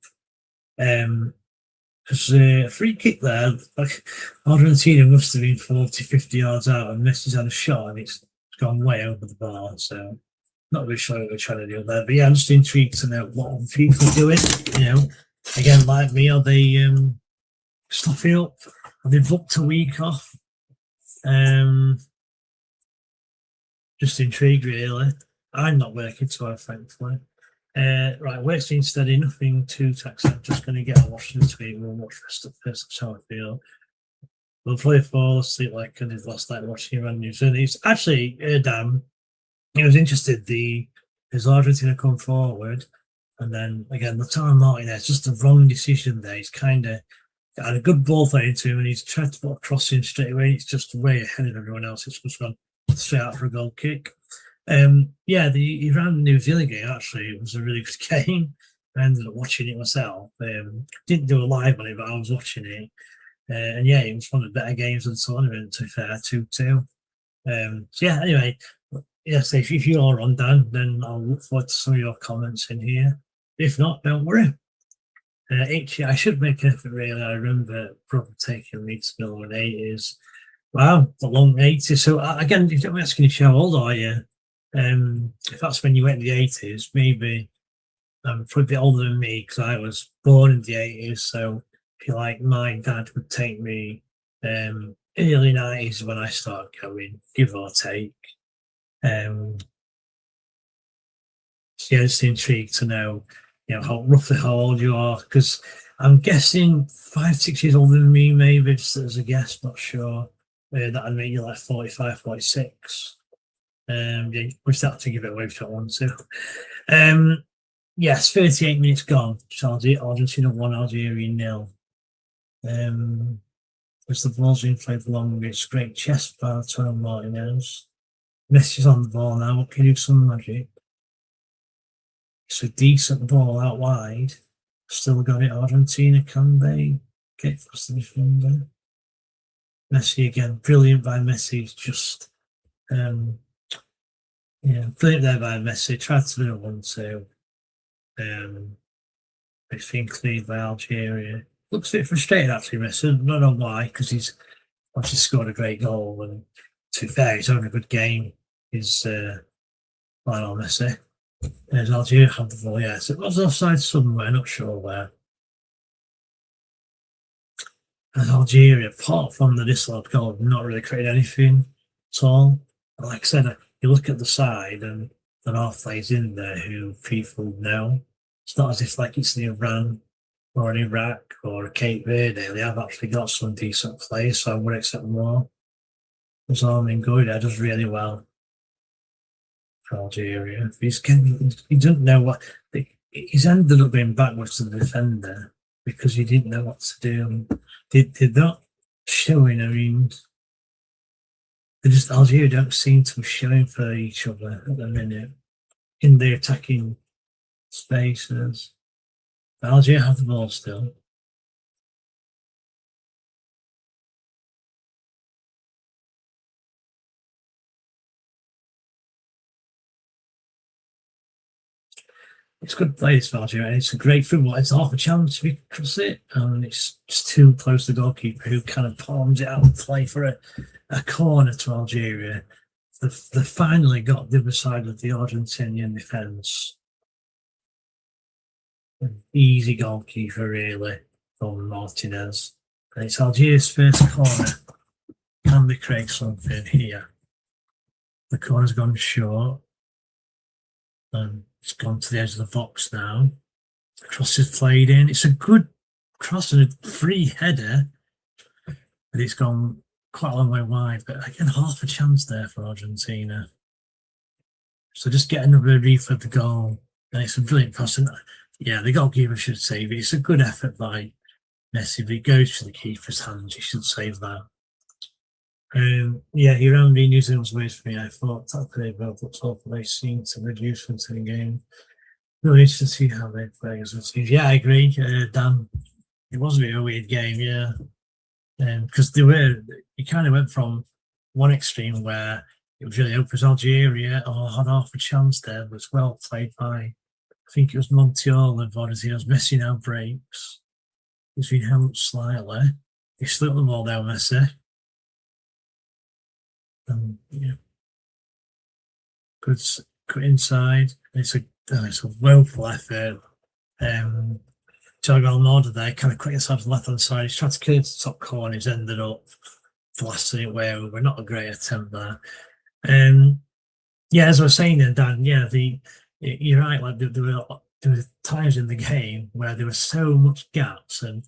There's a free kick there. Like Argentina must have been 40, 50 yards out, and Messi's had a shot and it's gone way over the bar. So not really sure what we're trying to do there. But yeah, I'm just intrigued to know what other people are doing. Again, like me, are they stuffing up? Are they booked a week off? Just intrigued, really. I'm not working tomorrow, thankfully. Right, working steady, nothing too taxing. I'm just going to get a wash this week. We'll watch the rest of this. That's how I feel. We'll probably fall asleep like I did last night watching Iran New Zealand. It's actually, damn, it was interesting. As Argentina come forward, and then again, Lautaro Martinez, just the wrong decision there. He's kind of had a good ball thrown into him, and he's tried to put a cross in straight away. It's just way ahead of everyone else. It's just gone straight out for a goal kick. Yeah, the Iran New Zealand game actually was a really good game. I ended up watching it myself. Didn't do a live on it, but I was watching it. And yeah, it was one of the better games of the tournament, to be fair, 2-2. So yeah, anyway, yes, if you're on, Dan, then I'll look forward to some of your comments in here. If not, don't worry. I should make an effort, really. I remember probably taking me to middle of the 80s. Wow, the long 80s. So again, I'm asking you, how old are you? If that's when you went in the 80s, maybe probably a bit older than me, because I was born in the 80s. So if you like, my dad would take me early 90s when I started going, give or take. So yeah, just intrigued to know, how roughly how old you are, because I'm guessing 5-6 years older than me, maybe, just as a guess, not sure. That'd make you like 45, 46. Yeah, we start to give it away if you don't want to. Yes, 38 minutes gone. Argentina 1, Algeria 0. As the ball's been played long, it's great chest by Lautaro Martinez. Messi's on the ball now. Can you do some magic? It's a decent ball out wide. Still got it. Argentina, can they get past the defender? Messi again. Brilliant by Messi. It's just, brilliant there by Messi. Tried to do a 1-2. It's been cleared by Algeria. Looks a bit frustrated, actually, Messi. I don't know why, because he's obviously scored a great goal. And to be fair, he's having a good game. He's Lionel Messi. There's Algeria had the ball, yes. It was offside somewhere, not sure where. And Algeria, apart from the disallowed goal, not really created anything at all. Like I said, you look at the side and the North plays in there who people know. It's not as if like it's the Iran or an Iraq or a Cape Verde. They have actually got some decent players, so I would expect more. There's Amine Gouiri does really well. Algeria. He doesn't know what. He's ended up being backwards to the defender because he didn't know what to do. They're not showing. I mean, Algeria don't seem to be showing for each other at the minute in the attacking spaces. Algeria have the ball still. It's good play, this Algeria. It's a great football. It's half a chance if you cross it, and it's just too close to the goalkeeper, who kind of palms it out and play for a corner to Algeria. They finally got the other side of the Argentinian defence. An easy goalkeeper, really, from Martinez. And it's Algeria's first corner. Can they create something here? The corner's gone short. And it's gone to the edge of the box now. The cross is played in. It's a good cross and a free header, but it's gone quite a long way wide. But again, half a chance there for Argentina. So just get another reef of the goal. And it's a brilliant cross. And yeah, the goalkeeper should save it. It's a good effort by Messi, but it goes to the keeper's hands. He should save that. Yeah, Iran v New Zealand was ways for me. I thought that they both looked awful. They seem to reduce into the game. Really interesting to see how they play as a team. Yeah, I agree. Dan, it was a bit of a weird game, yeah. Because you kind of went from one extreme where it was really open as Algeria, had half a chance there, but it's well played by, I think it was Montiel of Argentina's. Messi now breaks. He's been held slightly. He slipped the ball down, Messi. Yeah, good inside. It's a woeful effort. Thiago Almada there, kind of quick inside to the left hand side. He's tried to clear the top corner. He's ended up blasting it way over. Not a great attempt there. Yeah, as I was saying then, Dan. Yeah, you're right. Like there were there were times in the game where there were so much gaps, and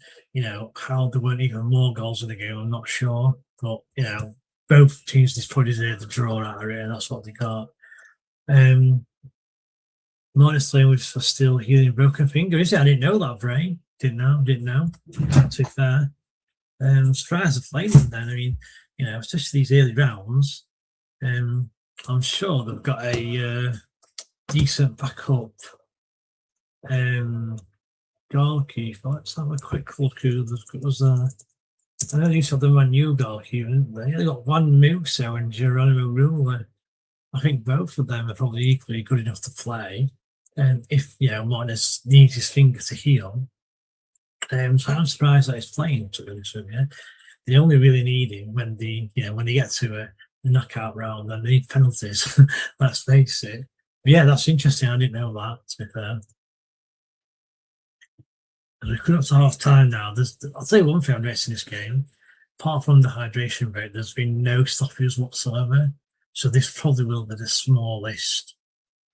how there weren't even more goals in the game, I'm not sure. But both teams just probably deserved the draw out of it, and that's what they got. Honestly, we're just still healing broken finger. Is it? I didn't know that, Bray. Didn't know. To be fair. Surprised of playing them then. I mean, especially these early rounds. I'm sure they've got a decent backup goalkeeper. Let's have a quick look who was there. I know these are the Man U goalkeeper, didn't they? They got Juan Musso and Geronimo Rulli. I think both of them are probably equally good enough to play. And if Martinez needs his finger to heal, so I'm surprised that he's playing. To be honest with you, they only really need him when when they get to the knockout round, and they need penalties. Let's face it. But yeah, that's interesting. I didn't know that. To be fair, as we're coming up to half time now, I'll tell you one thing I'm noticing this game. Apart from the hydration rate, there's been no stoppages whatsoever. So this probably will be the smallest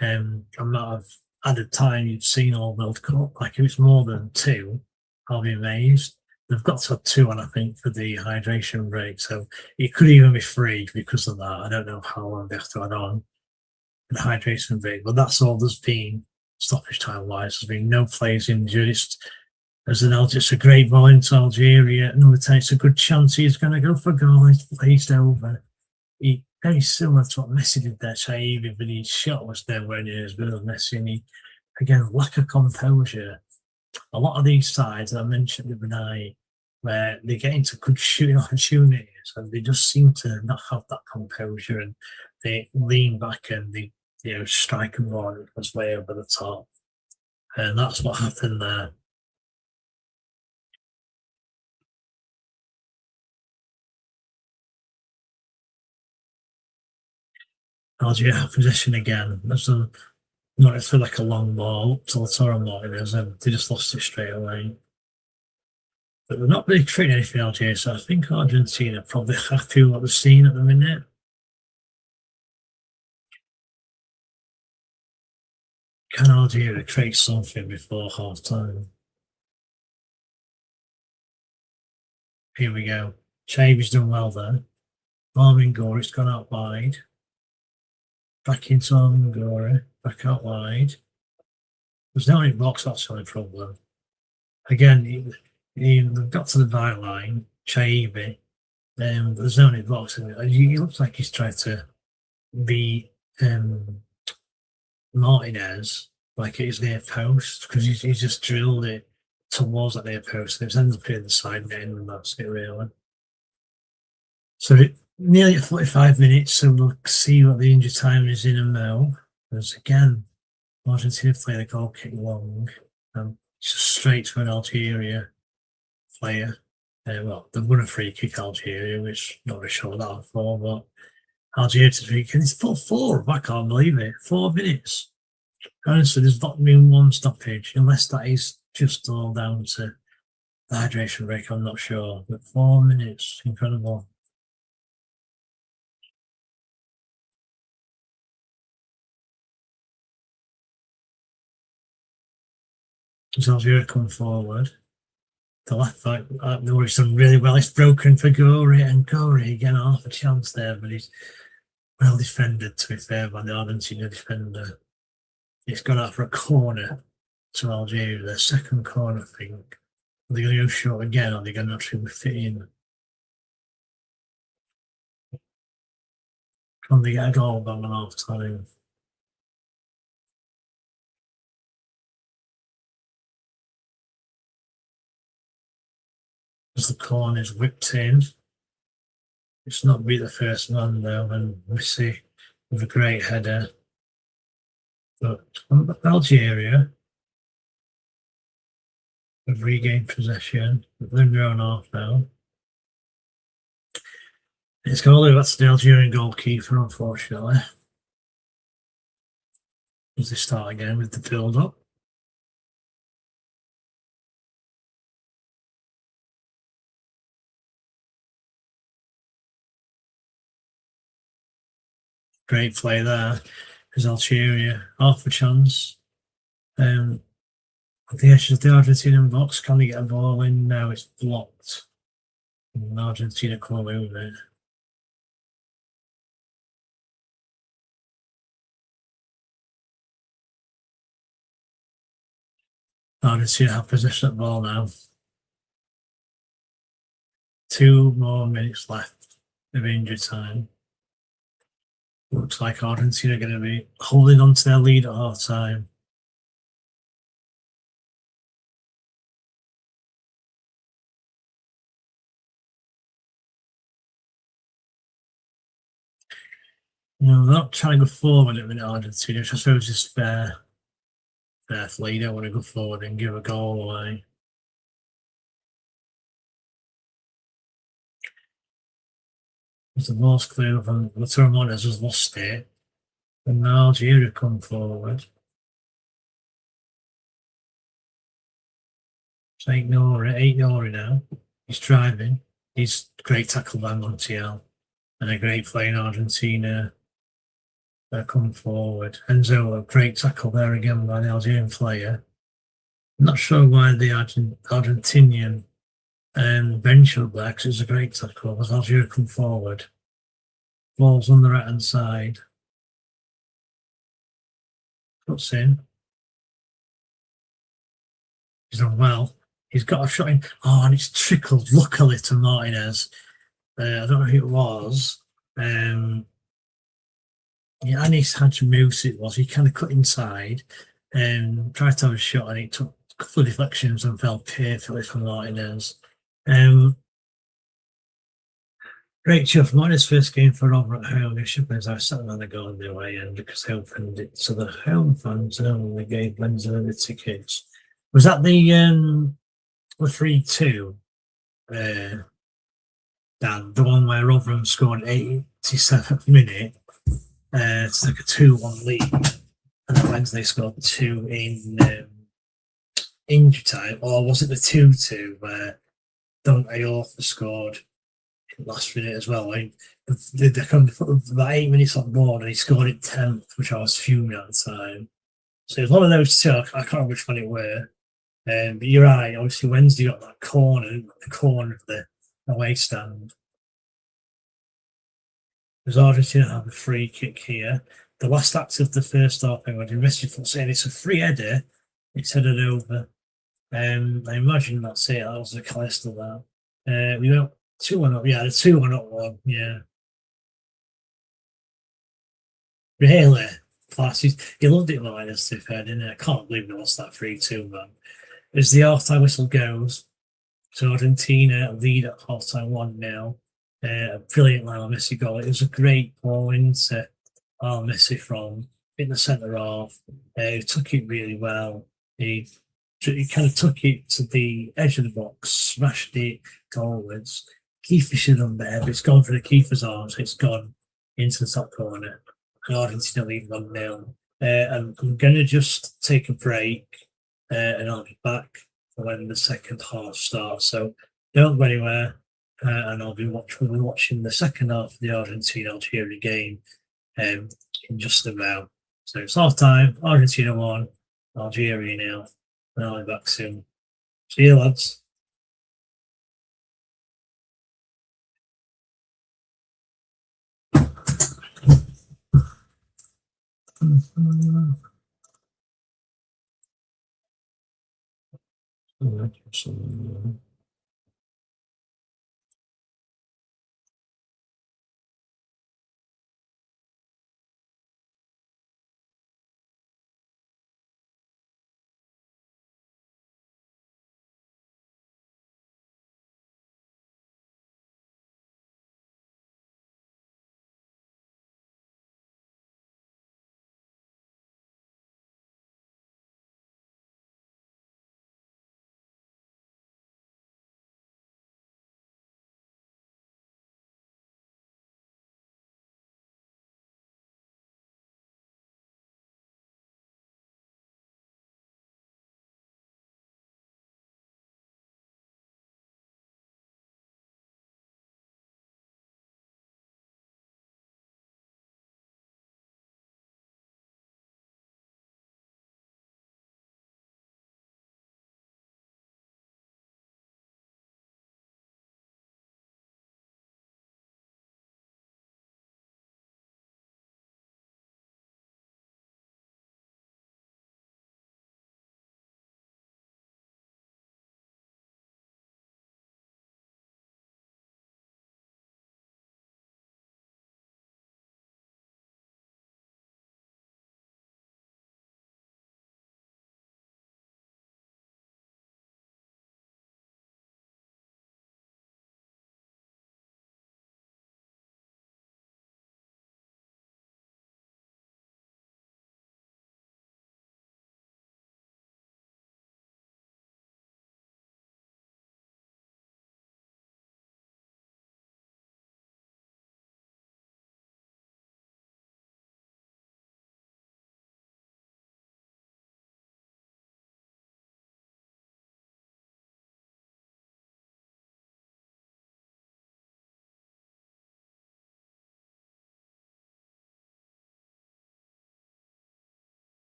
amount of added time you've seen all World Cup. Like if it's more than 2, I'll be amazed. They've got to have 2 on, I think, for the hydration break. So it could even be 3 because of that. I don't know how long they have to add on the hydration break, but that's all there's been stoppage time wise. There's been no players injured. It's a great ball into Algeria. Another time, it's a good chance he's going to go for a goal. He's placed over. Very similar to what Messi did there, Shaibi, but his shot was nowhere near as good as Messi. And again, lack of composure. A lot of these sides that I mentioned the other night, where they get into good shooting opportunities, and they just seem to not have that composure, and they lean back and they strike a ball that was way over the top. And that's what happened there. Algeria have possession again. Not for like a long ball up to Lautaro Martinez, and they just lost it straight away. But they're not really creating anything Algeria, so I think Argentina are probably happy with what they're seeing at the minute. Can Algeria create something before half time? Here we go. Chavy's done well there. Amine Gouiri's gone out wide. Back into Amine Gouiri. Back out wide. There's no any blocks, that's the only problem. Again, they've got to the byline. Chavy. There's no any blocks in it. He looks like he's trying to be Martinez, like it is near post, because he's just drilled it towards that near post, and it's ended up hitting the side net, and that's it really. So nearly at 45 minutes, so we'll see what the injury time is in a mo. Because again, Argentina play the goal kick long, just straight to an Algeria player. Well, they've won a free kick Algeria, which not really sure what that was for, but Algeria to free kick. It's 4-4. I can't believe it. 4 minutes. Honestly, there's not been one stoppage, unless that is just all down to the hydration break. I'm not sure, but 4 minutes, incredible. As Algeria come forward, the left back, Nouri's done really well. It's broken for Gouiri, and Gouiri again half a chance there, but he's well defended, to be fair, by the Argentina defender. It's gone out for a corner to Algeria, their second corner, I think. Are they going to go short again, or are they going to actually fit in? Can they get a goal by half time? As the corner is whipped in. It's not be the first man though, and Messi with a great header. But Algeria have regained possession. They're in their own half now. It's got all the way back to the Algerian goalkeeper, unfortunately. As they start again with the build up. Great play there. Because Algeria half a chance. At the edge of the Argentinian box, can they get a ball in? No, it's blocked. And Argentina come away with it. Argentina have possession of the ball now. 2 more minutes left of injury time. Looks like Argentina are going to be holding on to their lead at half time. They're not trying to go forward at the minute, Argentina, which I suppose is fair. Fair play. You don't want to go forward and give a goal away. It's the most clear from Lionel Messi has lost it. And now Algeria come forward. So ignore it now. He's driving. He's great tackle by Montiel. And a great play in Argentina. They're coming forward. Enzo, a great tackle there again by the Algerian player. I'm not sure why the Argentinian bench up there, because it's a great tackle. As Algeria come forward. Ball's on the right hand side. Puts in. He's done well. He's got a shot in. Oh, and it's trickled luckily to Martinez. I don't know who it was. Yeah, Anis Hadjimus it was. He kind of cut inside and tried to have a shot, and it took a couple of deflections and fell perfectly for Martinez. Great show for Martinez's first game for Robert at home. He should have sat on the goal in the away end because they opened it so the home fans only gave Benzema the tickets. Was that the 3-2? Dan, the one where Rotherham scored 87th minute to take a 2-1 lead, and then Wednesday scored 2 in injury time, or was it the 2-2 where Don Ayorfa scored in the last minute as well? I mean, they come about 8 minutes on board, and he scored it 10th, which I was fuming at the time. So it was one of those two. I can't remember which one it were. But you're right. Obviously, Wednesday got that corner, the corner of the away stand. As Argentina have a free kick here. The last act of the first half, when Messi saying it's a free header, it's headed over. I imagine that's it. That was the cast of that. We went 2-1 up. Yeah, the 2-1 up one. Yeah. Really? Classes. He loved it like this, to be fair, didn't he? I can't believe they lost that 3-2, man. As the half-time whistle goes, so Argentina lead at half-time 1-0. A brilliant Lionel Messi goal. It was a great ball into Messi from in the centre half. He took it really well. He kind of took it to the edge of the box, smashed it goalwards. Kiefer should have done there, but it's gone for the keeper's arm, so it's gone into the top corner. And Argentina lead 1-0. And I'm going to just take a break and I'll be back for when the second half starts. So don't go anywhere. And we'll be watching the second half of the Argentina-Algeria game in just about. So it's half time, Argentina 1, Algeria 0. And I'll be back soon. See you, lads.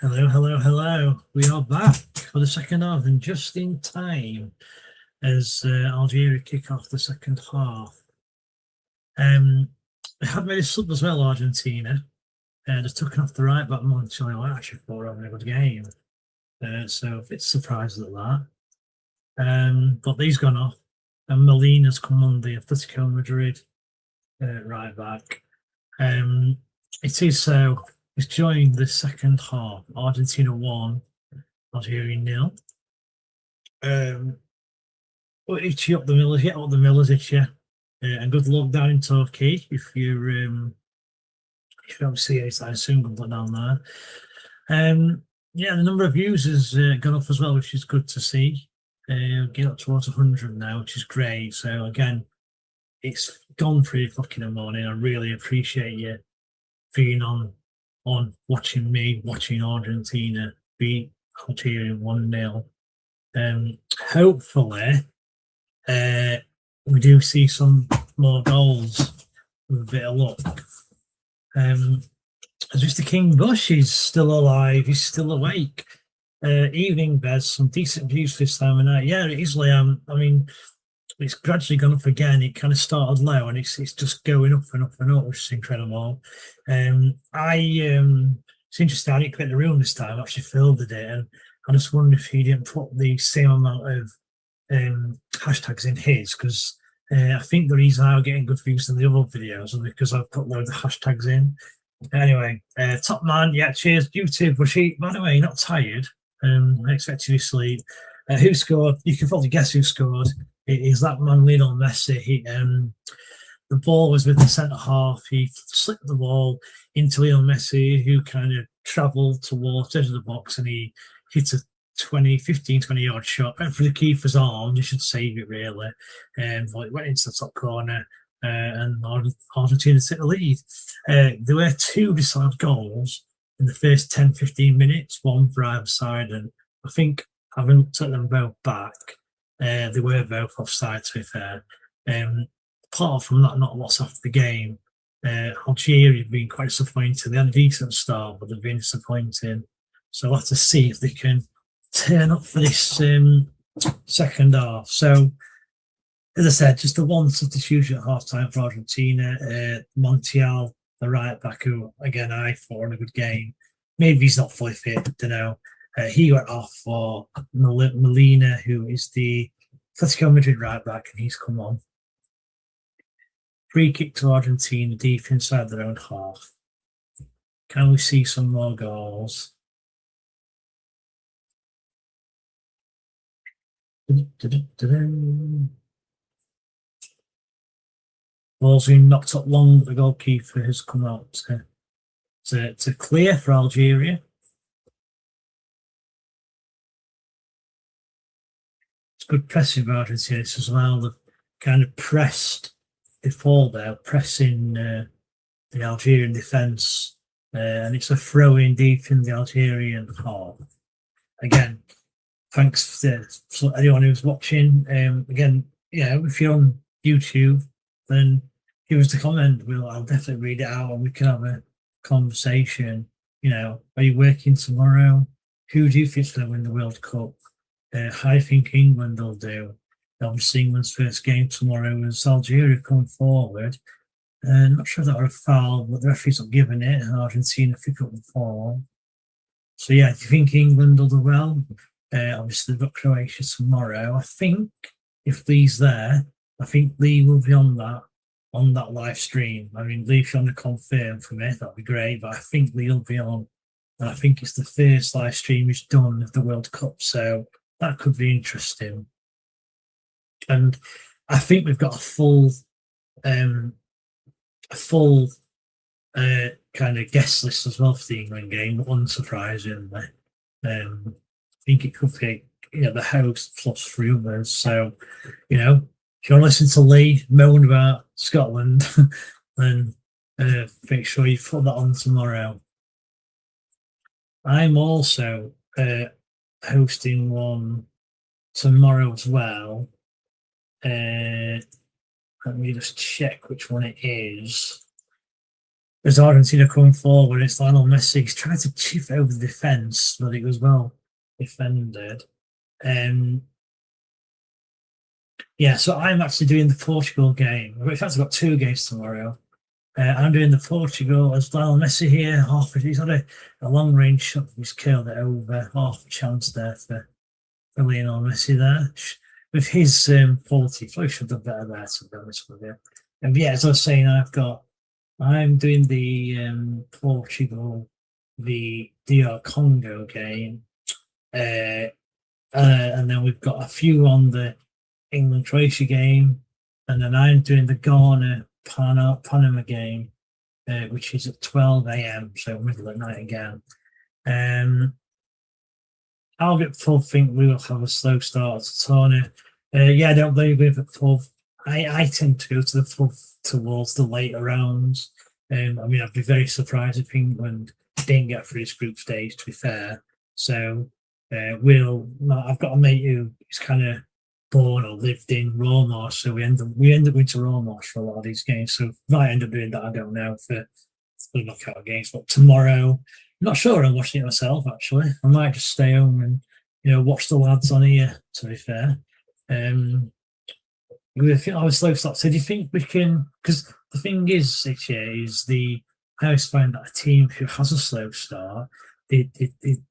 Hello, hello, hello. We are back for the second half and just in time as Algeria kick off the second half. They had made a sub as well, Argentina. They're taken off the right back Montreal. I actually thought having a good game. So a bit surprised at that. But these gone off. And Molina's come on the Atletico Madrid right back. It is so. It's joined the second half. Argentina 1, Algeria 0. But itchy up the Millers, get up the Millers, itchy. And good luck down in Turkey if you don't see it, I assume good luck down there. Yeah, the number of views has gone up as well, which is good to see. Get up towards 100 now, which is great. So again, it's gone 3 o'clock in the morning. I really appreciate you being on watching me, watching Argentina beat Algeria 1-0. Hopefully, we do see some more goals with a bit of luck. As Mr. King Bush is still alive, he's still awake. Evening, Bez, some decent views this time of night. Yeah, it is, Liam. I mean, it's gradually gone up again. It kind of started low and it's just going up and up and up, which is incredible. It's interesting, I didn't create the room this time. I actually filmed it, and I just wondered if he didn't put the same amount of hashtags in his, because I think the reason I'm getting good views than the other videos is because I've put loads of hashtags in. Anyway, top man, yeah, cheers, YouTube. Bushy, by the way, you're not tired. I expect you to sleep. Who scored? You can probably guess who scored. It is that man, Lionel Messi. The ball was with the centre half. He slipped the ball into Lionel Messi, who kind of travelled towards the edge of the box, and he hit a 20 yard shot. Went for the keeper's arm. You should save it, really. But it went into the top corner, and Argentina took the lead. There were 2 disallowed goals in the first 10-15 minutes, one for either side, and I think having looked at them both back, they were both offside, to be fair. Apart from that, not lots after the game. Algeria have been quite disappointing. They had a decent start, but they've been disappointing. So we'll have to see if they can turn up for this second half. So, as I said, just a one substitution at half time for Argentina. Montiel, the right back, who again I thought in a good game. Maybe he's not fully fit, don't know. He went off for Molina, who is the Atletico Madrid right back, and he's come on. Free kick to Argentina, deep inside their own half. Can we see some more goals? Ball's been knocked up long, but the goalkeeper has come out to clear for Algeria. It's good pressing for Argentina as well. They've kind of pressed before there, pressing the Algerian defence, and it's a throw in deep in the Algerian half. Again, thanks to anyone who's watching. Again, yeah, if you're on YouTube, then give us a comment. I'll definitely read it out and we can have a conversation. You know, are you working tomorrow? Who do you think's going to win the World Cup? I think England will do. Obviously, England's first game tomorrow as Algeria come forward. Not sure that are a foul, but the referee's not giving it, and Argentina pick up the ball. So, yeah, do you think England will do well? Obviously, they've got Croatia tomorrow. I think if Lee's there, I think Lee will be on that live stream. I mean, Lee, if you want to confirm for me, that'd be great. But I think Lee will be on. And I think it's the first live stream he's done of the World Cup. So that could be interesting. And I think we've got a full kind of guest list as well for the England game, unsurprisingly. I think it could be, the host plus 3 others. So, if you want to listen to Lee moan about Scotland, then make sure you put that on tomorrow. I'm also hosting one tomorrow as well. Let me just check which one it is. as Argentina come forward, it's Lionel Messi. He's trying to chip over the defence, but it was well defended. Yeah, so I'm actually doing the Portugal game. In fact, I've got 2 games tomorrow. I'm doing the Portugal as Lionel Messi here. He's had a long range shot. He's curled it over. Half a chance there for Lionel Messi there. With his quality, probably should have done better there, to be honest with you. And yeah, as I was saying, I'm doing the Portugal, the DR Congo game. And then we've got a few on the England Croatia game, and then I'm doing the Ghana Panama game, which is at 12 a.m. so middle of the night again. I'll get full think we will have a slow start to tournament. Yeah, I don't believe we've at full. I tend to go to the full towards the later rounds. I mean, I'd be very surprised if England didn't get through this group stage, to be fair. So I've got a mate who is kind of born or lived in Roma, so we end up going to Roma for a lot of these games. So if I end up doing that, I don't know for the knockout games. But tomorrow, I'm not sure I'm watching it myself. Actually, I might just stay home and watch the lads on here. To be fair, I was slow start. So do you think we can? Because the thing is, this year is I always find that a team who has a slow start, they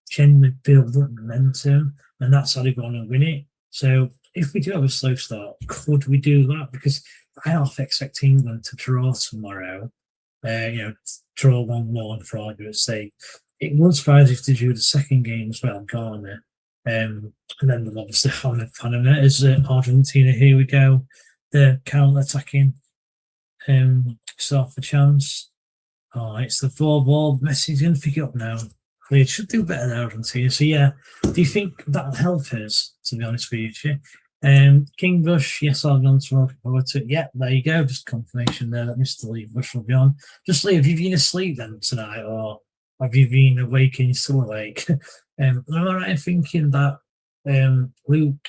generally build up momentum, and that's how they go on and win it. So if we do have a slow start, could we do that? Because I half expect England to draw tomorrow. Draw 1-1 for argument's sake. It won't surprise if they do the second game as well, Ghana. And then we'll obviously have Panama as Argentina. Here we go. They're counter-attacking. Start for chance. Oh, it's the 4-ball. Messi's going to pick it up now. They should do better than Argentina. So, yeah, do you think that'll help us, to be honest with you? King Bush, yes, I've gone to looking forward to it. Yeah, there you go. Just confirmation there that Mr. Lee Bush will be on. Just Lee, have you been asleep then tonight, or have you been awake and you're still awake? Am I right in thinking that Luke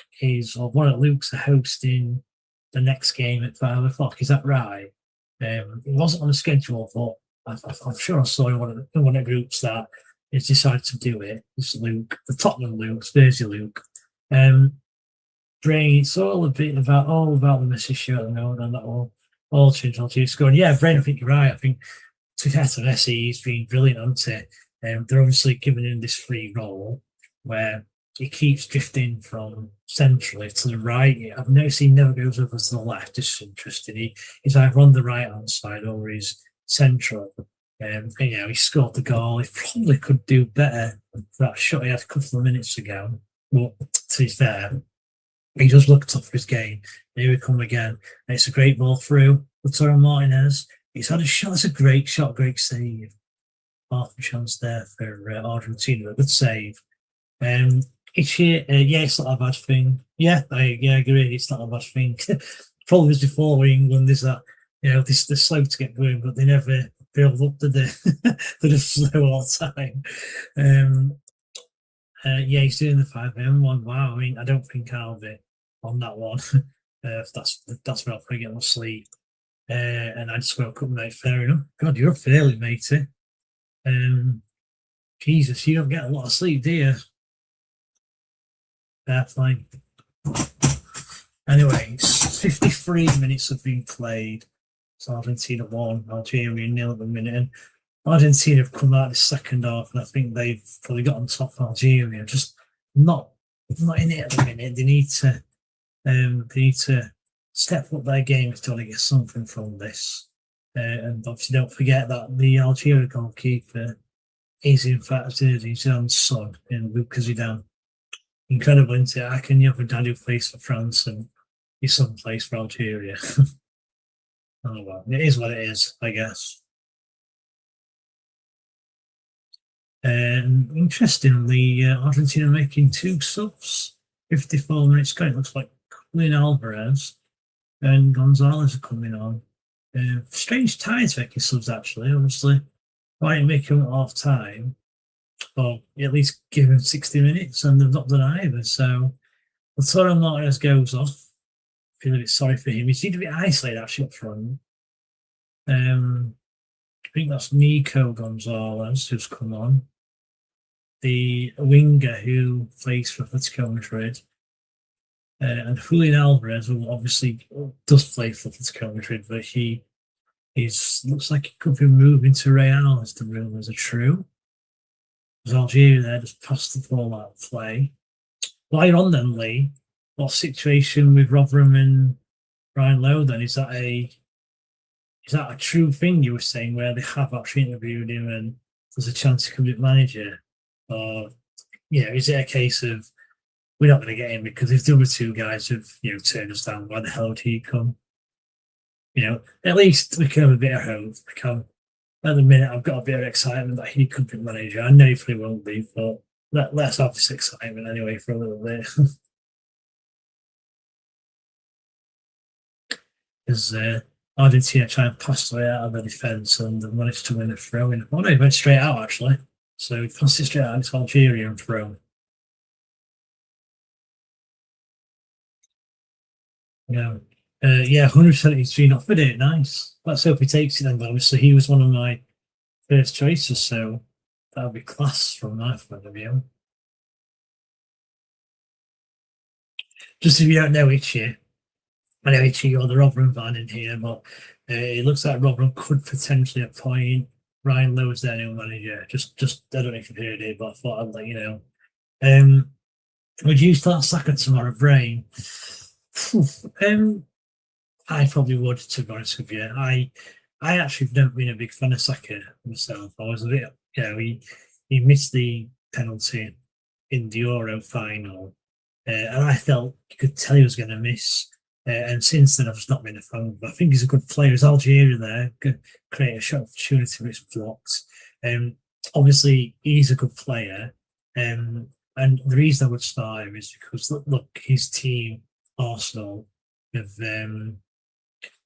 one of Luke's hosting the next game at 5 o'clock? Is that right? It wasn't on the schedule, but I'm sure I saw in one of the groups that he's decided to do it. It's Luke, the Tottenham Luke, Spursy Luke. Brain, it's all about the Messi shirt and that all change all to scoring. Yeah, Brain, I think you're right. I think to be fair to Messi, he's been brilliant, hasn't he? They're obviously giving him this free role where he keeps drifting from centrally to the right. I've noticed he never goes over to the left. It's interesting. He's either on the right hand side or he's central. He scored the goal. He probably could do better for that shot he had a couple of minutes ago. But to be fair, he does look tough for his game. Here we come again. And it's a great ball through. Lautaro Martinez. He's had a shot. It's a great shot, great save. Half a chance there for Argentina. A good save. It's not a bad thing. Yeah, I agree. It's not a bad thing. Probably was before England is that they're slow to get going, but they never build up to the slow all the time. He's doing the 5M one. Wow, I mean, I don't think I'll be on that one. That's where I'll probably get my sleep. And I just woke up, mate. Fair enough. God, you're fairly matey. Jesus, you don't get a lot of sleep, do you? Fine. Anyway, 53 minutes have been played. So Argentina 1, Algeria 0 at the minute. And Argentina have come out the second half, and I think they've probably got on top of Algeria. Just not in it at the minute. They need to step up their game if they want to get something from this. And obviously, don't forget that the Algeria goalkeeper is in fact his own son, in Lucas Zidane. Incredible, isn't it? How can you have a dad who plays for France and his son plays for Algeria? Oh well, it is what it is, I guess. And interestingly, Argentina making 2 subs. 54 minutes ago, it looks like Julian Alvarez and Gonzalez are coming on. Strange time to make subs, actually. Obviously, why didn't make him at half time? Or at least give him 60 minutes, and they've not done either. So, Lautaro Martinez goes off. Feel a bit sorry for him. He seemed a bit isolated actually up front. I think that's Nico Gonzalez who's come on. The winger who plays for Atletico Madrid. And Julian Alvarez, who obviously does play for Atletico Madrid, but looks like he could be moving to Real as the rumours are true. There's Algeria there, just passed the ball out of play. While you're on then, Lee, what situation with Rotherham and Brian Lowe then? Is that a true thing you were saying where they have actually interviewed him and there's a chance he could be manager? Or, is it a case of we're not going to get him because if the other two guys have, turned us down, why the hell would he come? At least we can have a bit of hope. At the minute, I've got a bit of excitement that he could be manager. I know he probably won't be, but let's have this excitement anyway for a little bit. Because Argentina try and pass the way out of the defence and they managed to win a throw-in. Oh no, he went straight out actually. So he passed it straight out, it's Algeria and throw. Yeah. 173 not for it. Nice. Let's hope he takes it then. But obviously, he was one of my first choices, so that would be class from my point of view. Just if you don't know Itchy, I know Itchy, you're the Rotherham fan in here, but it looks like Rotherham could potentially appoint Ryan Lowe as their new manager. Just I don't know if you've heard it, but I thought I'd let you know. Would you start Saka tomorrow, Brain? I probably would, to be honest with you. I actually have never been a big fan of Saka myself. I was a bit, he missed the penalty in the Euro final, and I felt you could tell he was going to miss. And since then, I've just not been a fan. But I think he's a good player. There's Algeria there, could create a shot opportunity, but it's blocked. Obviously, he's a good player. And the reason I would start him is because look, his team, Arsenal,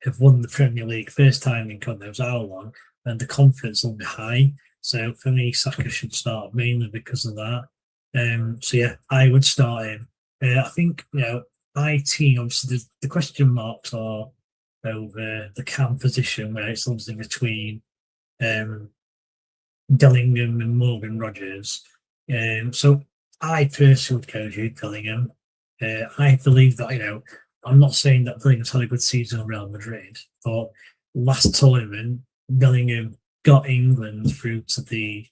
have won the Premier League first time in God knows how long, and the confidence will be high. So for me, Saka should start mainly because of that. So yeah, I would start him. I think my team, obviously the question marks are over the cam position where it's something between Bellingham and Morgan Rogers. So I personally would go Jude Bellingham. I believe that I'm not saying that Bellingham's had a good season in Real Madrid, but last tournament, Bellingham got England through to the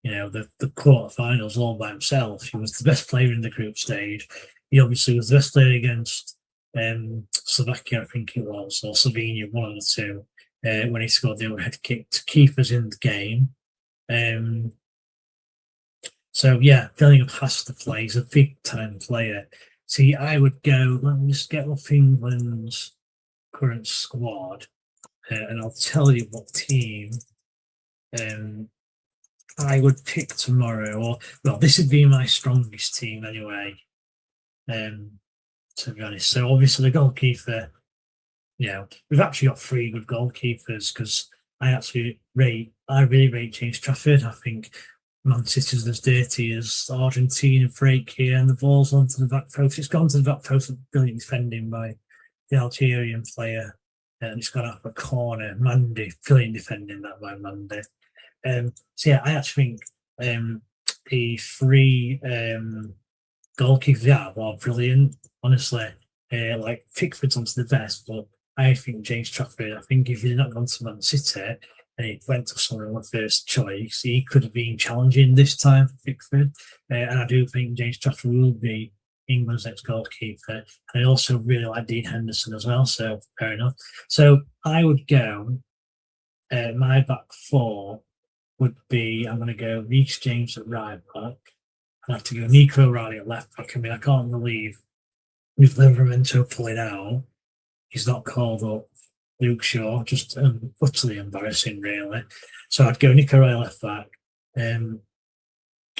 quarterfinals all by himself. He was the best player in the group stage. He obviously was the best player against Slovakia, I think it was, or Slovenia, one of the two, when he scored the overhead kick to keep us in the game. So yeah, Bellingham has to play. He's a big time player. See, I would go, let me just get off England's current squad, and I'll tell you what team I would pick tomorrow. This would be my strongest team anyway, to be honest. So obviously the goalkeeper, we've actually got 3 good goalkeepers because I really rate James Trafford. I think Man City's as dirty as Argentina break here, and the ball's onto the back post. It's gone to the back post with brilliant defending by the Algerian player, and it's gone out for a corner. Mandy, brilliant defending that by Mandy. So yeah, I actually think the 3 goalkeepers we have are brilliant. Honestly, Pickford's onto the best, but I think James Trafford. I think if he'd not gone to Man City and he went to someone with first choice, he could have been challenging this time for Pickford. And I do think James Trafford will be England's next goalkeeper. And I also really like Dean Henderson as well, so fair enough. So I would go, my back 4 would be, I'm going to go Reece James at right back. I have to go Nico Riley at left back. I mean, I can't believe with Livermento pulling out, he's not called up Luke Shaw, just utterly embarrassing, really. So I'd go Nico Riley left back.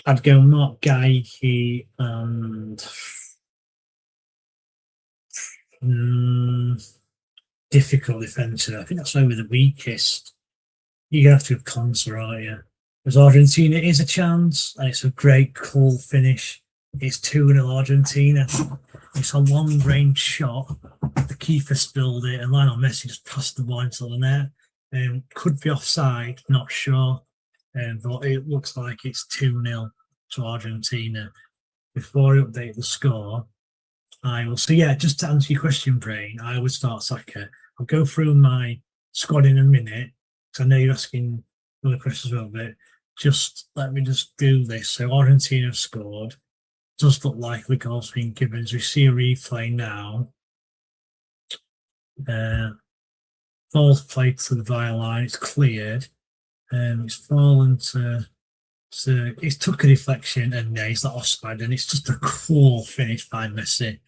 I'd go Mark Geigy and difficult defence. I think that's maybe the weakest. You're going to have Conser, aren't you? Because Argentina is a chance, and it's a great, cool finish. It's 2-0 Argentina. It's a long-range shot. The keeper spilled it, and Lionel Messi just passed the ball into the net. Could be offside, not sure. But it looks like it's 2-0 to Argentina. Before I update the score, I will. So yeah, just to answer your question, Brain, I would start Saka. I'll go through my squad in a minute because I know you're asking other questions a little bit. Just let me just do this. So Argentina have scored. Does look like the goal's been given. As we see a replay now, ball's played to the via line. It's cleared. It's fallen to. So it's took a deflection and no, it's not offside, and it's just a cool finish by Messi.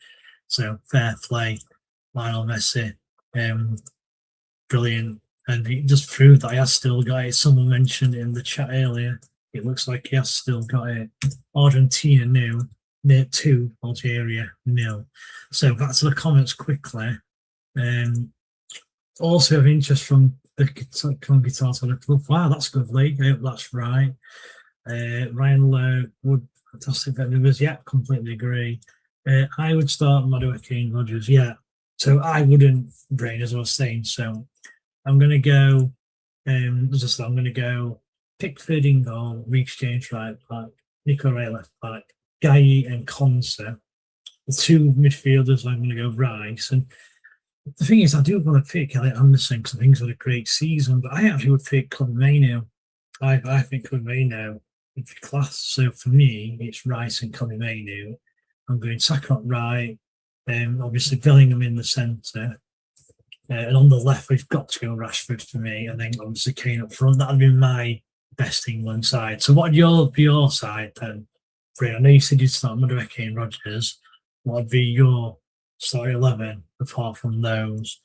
So fair play, Lionel Messi. Brilliant. And he just proved that he has still got it. Someone mentioned in the chat earlier, it looks like he has still got it. Argentina nil, near 2, Algeria nil. So back to the comments quickly. Also of interest from the guitars on the club. Wow, that's good league. I hope that's right. Ryan Lowe would fantastic numbers. Yeah, completely agree. I would start Madueke Rodgers. Yeah, so I wouldn't Brain as I was saying. So I'm going to go. I'm going to go Pickford in goal, re-exchange right back, Nico Ray left back, Guy and Conser. The two midfielders, I'm going to go Rice. And the thing is, I do want to pick Elliot Anderson because I think he's had a great season, but I actually would pick Conmano. I think Conmano would be class. So for me, it's Rice and Conmano. I'm going Saka up right, obviously Bellingham in the centre. And on the left, we've got to go Rashford for me, and then obviously Kane up front. That'd be my best England side. So what would your side then? I know you said you'd start Madueke and Rodgers. What would be your start 11 apart from those?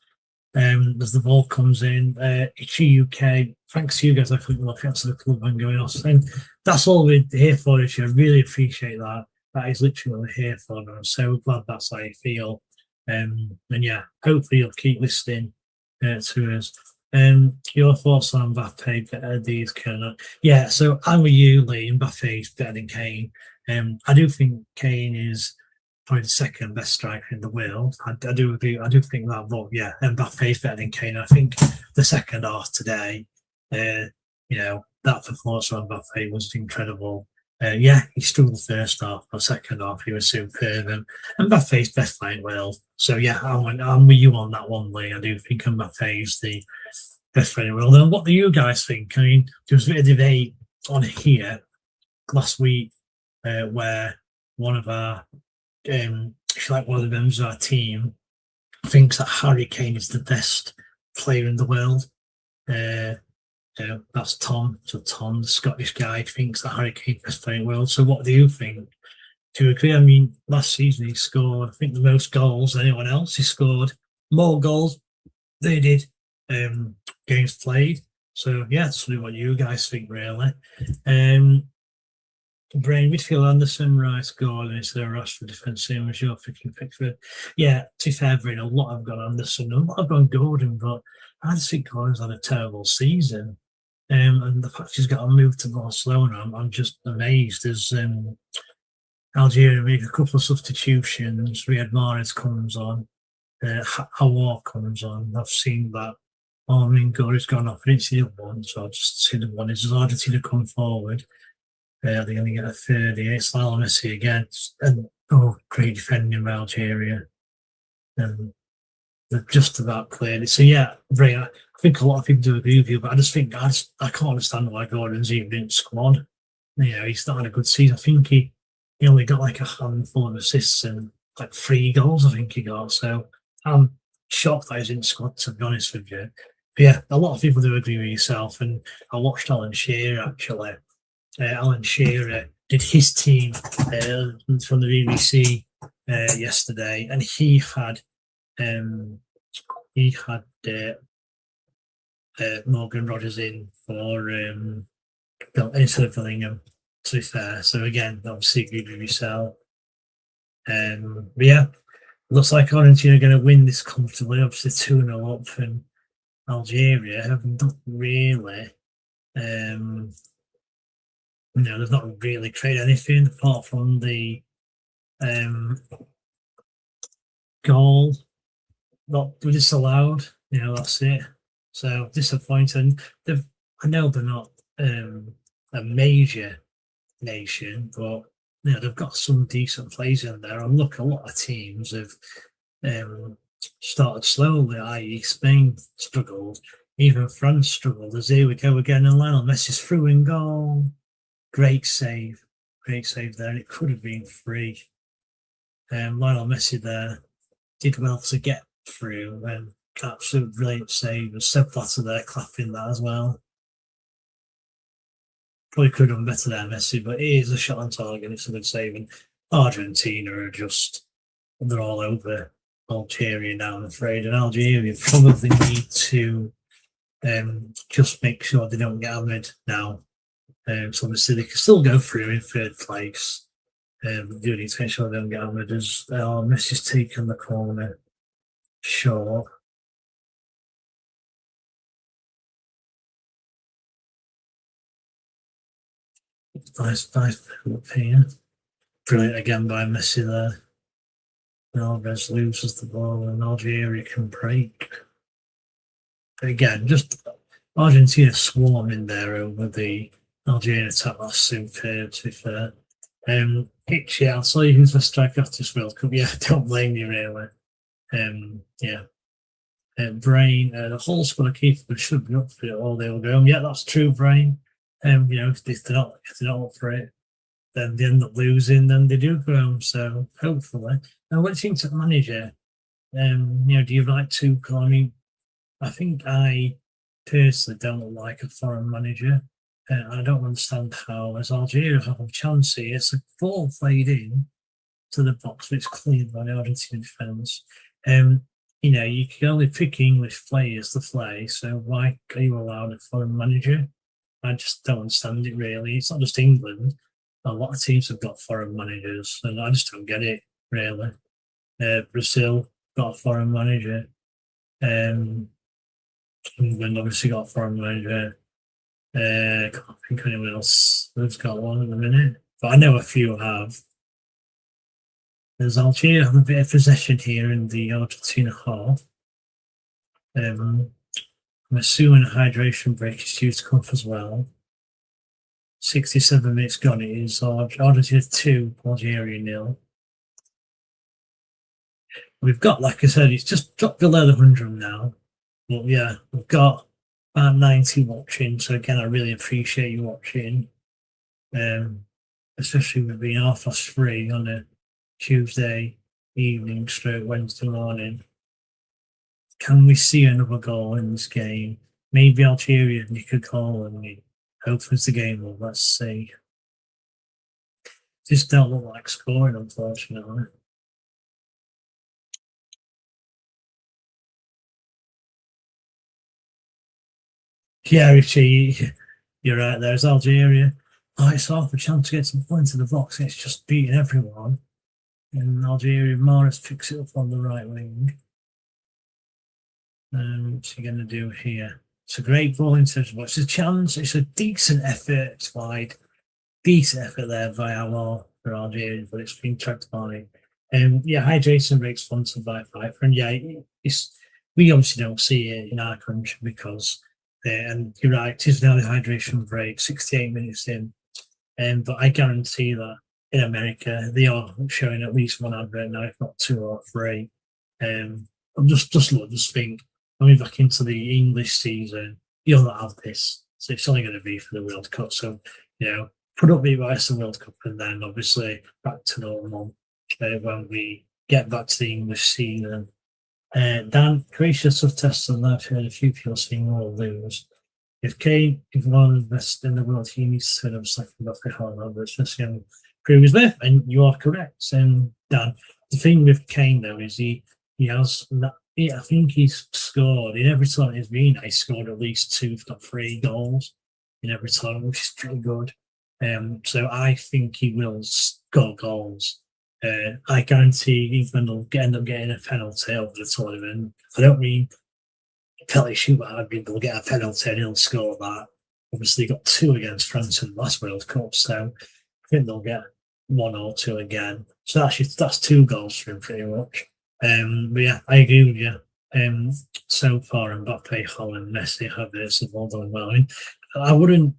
As the ball comes in, Ichi UK, thanks to you guys, I couldn't look at the club and going off. And that's all we're here for this year. I really appreciate that. That is literally what we're here for. And I'm so glad that's how you feel. And yeah, hopefully you'll keep listening to us. Your thoughts on Mbappe, these kind of yeah. So I'm with you, Lee. Mbappe's better than Kane. I do think Kane is probably the second best striker in the world. I do agree. I do think that. But yeah, Mbappe's better than Kane. I think the second half today, that performance from Mbappe was incredible. Yeah, he struggled the first half, but second half he was superb. And Mbappe's best player in the world. So yeah, I'm with you on that one, Lee. I do think Mbappe is the best player in the world. And what do you guys think? I mean, there was a bit of debate on here last week where one of our, one of the members of our team thinks that Harry Kane is the best player in the world. That's Tom. So Tom, the Scottish guy, thinks that Harry Kane is the best player in the world. So what do you think? Do you agree? I mean, last season he scored, I think, the most goals than anyone else. He scored more goals than he did games played. So yeah, that's really what you guys think, really. Brain midfield Anderson, Rice, Gordon instead of Rashford defence. Same as your picking Pickford. Yeah, to be fair, Brain, a lot have gone Anderson, a lot have gone Gordon, but I just think Gordon's had a terrible season. And the fact he's got to move to Barcelona, I'm just amazed. As Algeria make a couple of substitutions, Riyad Mahrez comes on, Aouar comes on. I've seen that Amine Gouiri's gone off. I didn't see the one, so I'll just see the one. Is Argentina come forward? They're going to get a third here. It's Lionel Messi again. And great defending by Algeria. They've just about cleared it. So yeah, Ray, I think a lot of people do agree with you, but I just think I can't understand why Gordon's even in the squad. He's not had a good season. I think he only got like a handful of assists and like 3 goals, I think he got. So I'm shocked that he's in the squad, to be honest with you. But yeah, a lot of people do agree with yourself. And I watched Alan Shearer actually. Alan Shearer did his team from the BBC yesterday, and he had Morgan Rogers in for instead of Bellingham, to be fair. So again, obviously agree with yourself. But yeah, looks like Argentina are going to win this comfortably. Obviously 2-0 up, and Algeria have not really. They've not really created anything apart from the goal not disallowed. That's it. So disappointing. I know they're not a major nation, but they've got some decent players in there. And look, a lot of teams have started slowly, i.e. Spain struggled, even France struggled. As here we go again, and Lionel Messi's through in goal. Great save there, and it could have been free. Lionel Messi there did well to get through, and absolute brilliant save. And Seb Blatter there clapping that as well. Probably could have done better there, Messi, but it is a shot on target. It's a good save. And Argentina are they're all over Algeria now, I'm afraid. And Algeria probably need to just make sure they don't get hammered now. So obviously they can still go through in third place. They do need to make sure they don't get hammered as Messi's taken the corner short. Nice up here. Brilliant again by Messi there. Alvarez loses the ball and Algeria can break. But again, just Argentina swarming there over the Algerian attack. That's superb, to be fair. Itchy, I'll tell you who's the striker after this World Cup. Yeah, don't blame you, really. Brain, the whole squad of keepers should be up for it all. They'll go. Yeah, that's true, Brain. If they're not up for it, then they end up losing. Then they do go home. So hopefully, now when it seems to the manager, do you like to? I mean, I think I personally don't like a foreign manager. I don't understand how, as Algeria have a chance here, it's a ball played in to the box, but it's cleared by the Argentine defence. You can only pick English players to play, so why are you allowed a foreign manager? I just don't understand it, really. It's not just England. A lot of teams have got foreign managers, and I just don't get it, really. Brazil got a foreign manager. England obviously got a foreign manager. I can't think of anyone else who's got one at the minute, but I know a few have. There's Algeria have a bit of possession here in the Argentina half. I'm assuming a hydration break is due to come up as well. 67 minutes gone. It is Argentina 2, Algeria 0. We've got, like I said, it's just dropped below the 100 now. But yeah, we've got about 90 watching. So again, I really appreciate you watching. Especially with being 3:30 on a Tuesday evening straight Wednesday morning. Can we see another goal in this game? Maybe Algeria nick a goal and we opens the game up. Let's see. Just don't look like scoring, unfortunately. Yeah, Richie, you're right. There's Algeria. It's half a chance to get some points in the box. It's just beating everyone. And Algeria, Mahrez picks it up on the right wing. What's he going to do here? It's a great ball into the box. It's a chance. It's a decent effort. It's wide. Decent effort there by Amoura for Algeria, but it's been tracked by. Hydration breaks sponsored by Pfeiffer. And we obviously don't see it in our country because, and you're right, it is now the hydration break, 68 minutes in. But I guarantee that in America, they are showing at least one advert now, if not 2 or 3. I'm just think, coming back into the English season, you'll not have this. So it's only going to be for the World Cup. So, put up the rest of the World Cup and then obviously back to normal when we get back to the English season. Dan, gracious of tests and I've heard a few people saying we'll lose. If Kane is one of the best in the world, he needs to have second off the hard number, especially on previous life, and you are correct. Dan, the thing with Kane though is he has that. I think he's scored in every time he's been. He scored at least 2, if not 3 goals in every time, which is pretty good. So I think he will score goals. I guarantee England will end up getting a penalty over the tournament. I don't mean penalty shootout. I mean they'll get a penalty and he'll score that. Obviously, got 2 against France in the last World Cup, so I think they'll get 1 or 2 again. So that's 2 goals for him, pretty much. But yeah, I agree with you. So far, Mbappe, Holland, Messi, Havertz have all done well. I mean, I wouldn't.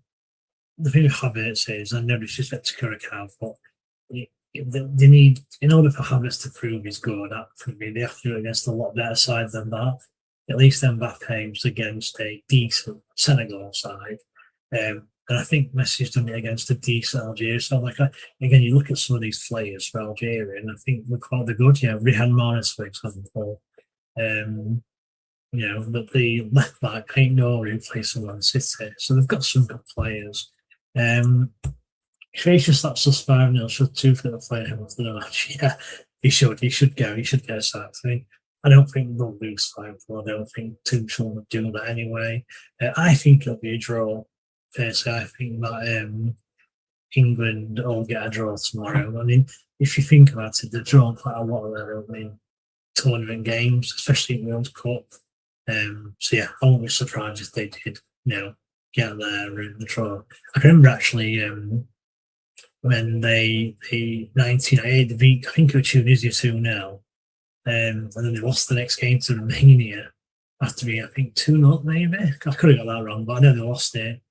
The thing with Havertz is, I know disrespect to Curacao, but they need, in order for Havertz to prove he's good, for me, they have to do it against a lot better side than that. At least Mbappe was against a decent Senegal side. And I think Messi's done it against a decent Algeria. So, again, you look at some of these players for Algeria, and I think they're quite good. Yeah, Riyad Mahrez, for example. But the left back, ain't Nouri, who plays for Man City. So they've got some good players. Croatia slaps us 5-0. Should Tuchel play him after the match? Yeah, he should. He should go. He should get sacked. I don't think they'll lose 5-4. I don't think Tuchel would do that anyway. I think it'll be a draw. Personally, I think that England will get a draw tomorrow. I mean, if you think about it, they've drawn quite a lot of their tournament games, especially in World Cup. So yeah, I won't be surprised if they did, get there in the draw. I can remember actually when they 1998, they beat, I think it was Tunisia 2-0, and then they lost the next game to Romania after being, I think, 2-0 maybe. I could have got that wrong, but I know they lost it.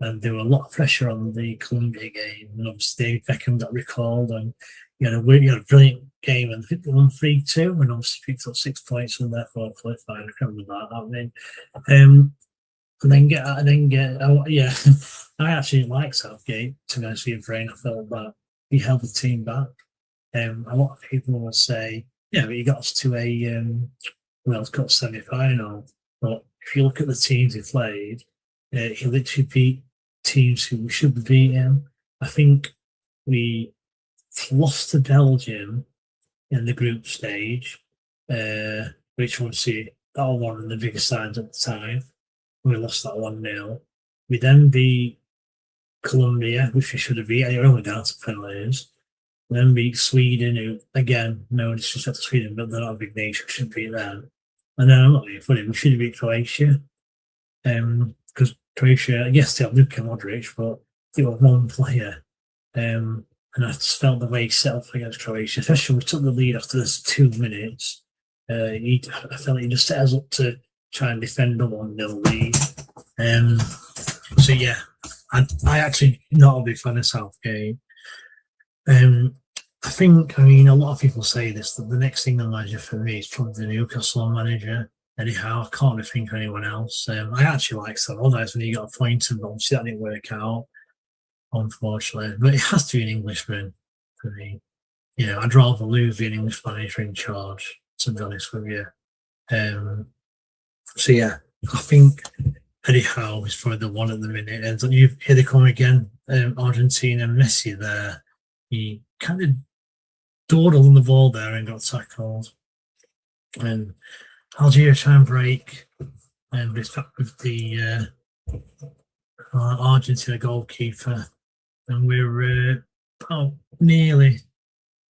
And there was a lot of pressure on the Colombia game, and obviously David Beckham got recalled, and you had a brilliant game, and I think they won 3-2, and obviously picked up 6 points from their fourth qualifying. I can't remember that. Yeah. I actually like Southgate, to be honest with you, Brain. I felt that he held the team back. A lot of people will say, yeah, but he got us to a World Cup semi-final. But if you look at the teams he played, he literally beat teams who we should be beating. I think we lost to Belgium in the group stage, which obviously that was one of the biggest signs at the time. We lost that 1-0. We then beat Colombia, which we should have beat. Anyway, only down to penalties. We then beat Sweden, who, again, no disrespect to Sweden, but they're not a big nation. We should beat them. And then, I'm not being funny, we should have beat Croatia. Because Croatia, yes, they have Luka Modric, but they were one player. And I just felt the way he set up against Croatia, especially when we took the lead after this 2 minutes. I felt like he just set us up to try and defend a 1-0 lead. So yeah, I actually not a big fan of Southgate. I think, a lot of people say this, that the next England manager for me is probably the Newcastle manager. Anyhow, I can't really think of anyone else. I actually like Sam Allardyce when he got appointed, but obviously that didn't work out, unfortunately. But it has to be an Englishman for me. I'd rather lose an English manager in charge, to be honest with you. So yeah, I think Eddie Howe is probably the one at the minute. And here they come again, Argentina, Messi there. He kind of dawdled on the ball there and got tackled. And Algeria try and break, but it's back with the Argentina goalkeeper, and we're about nearly, I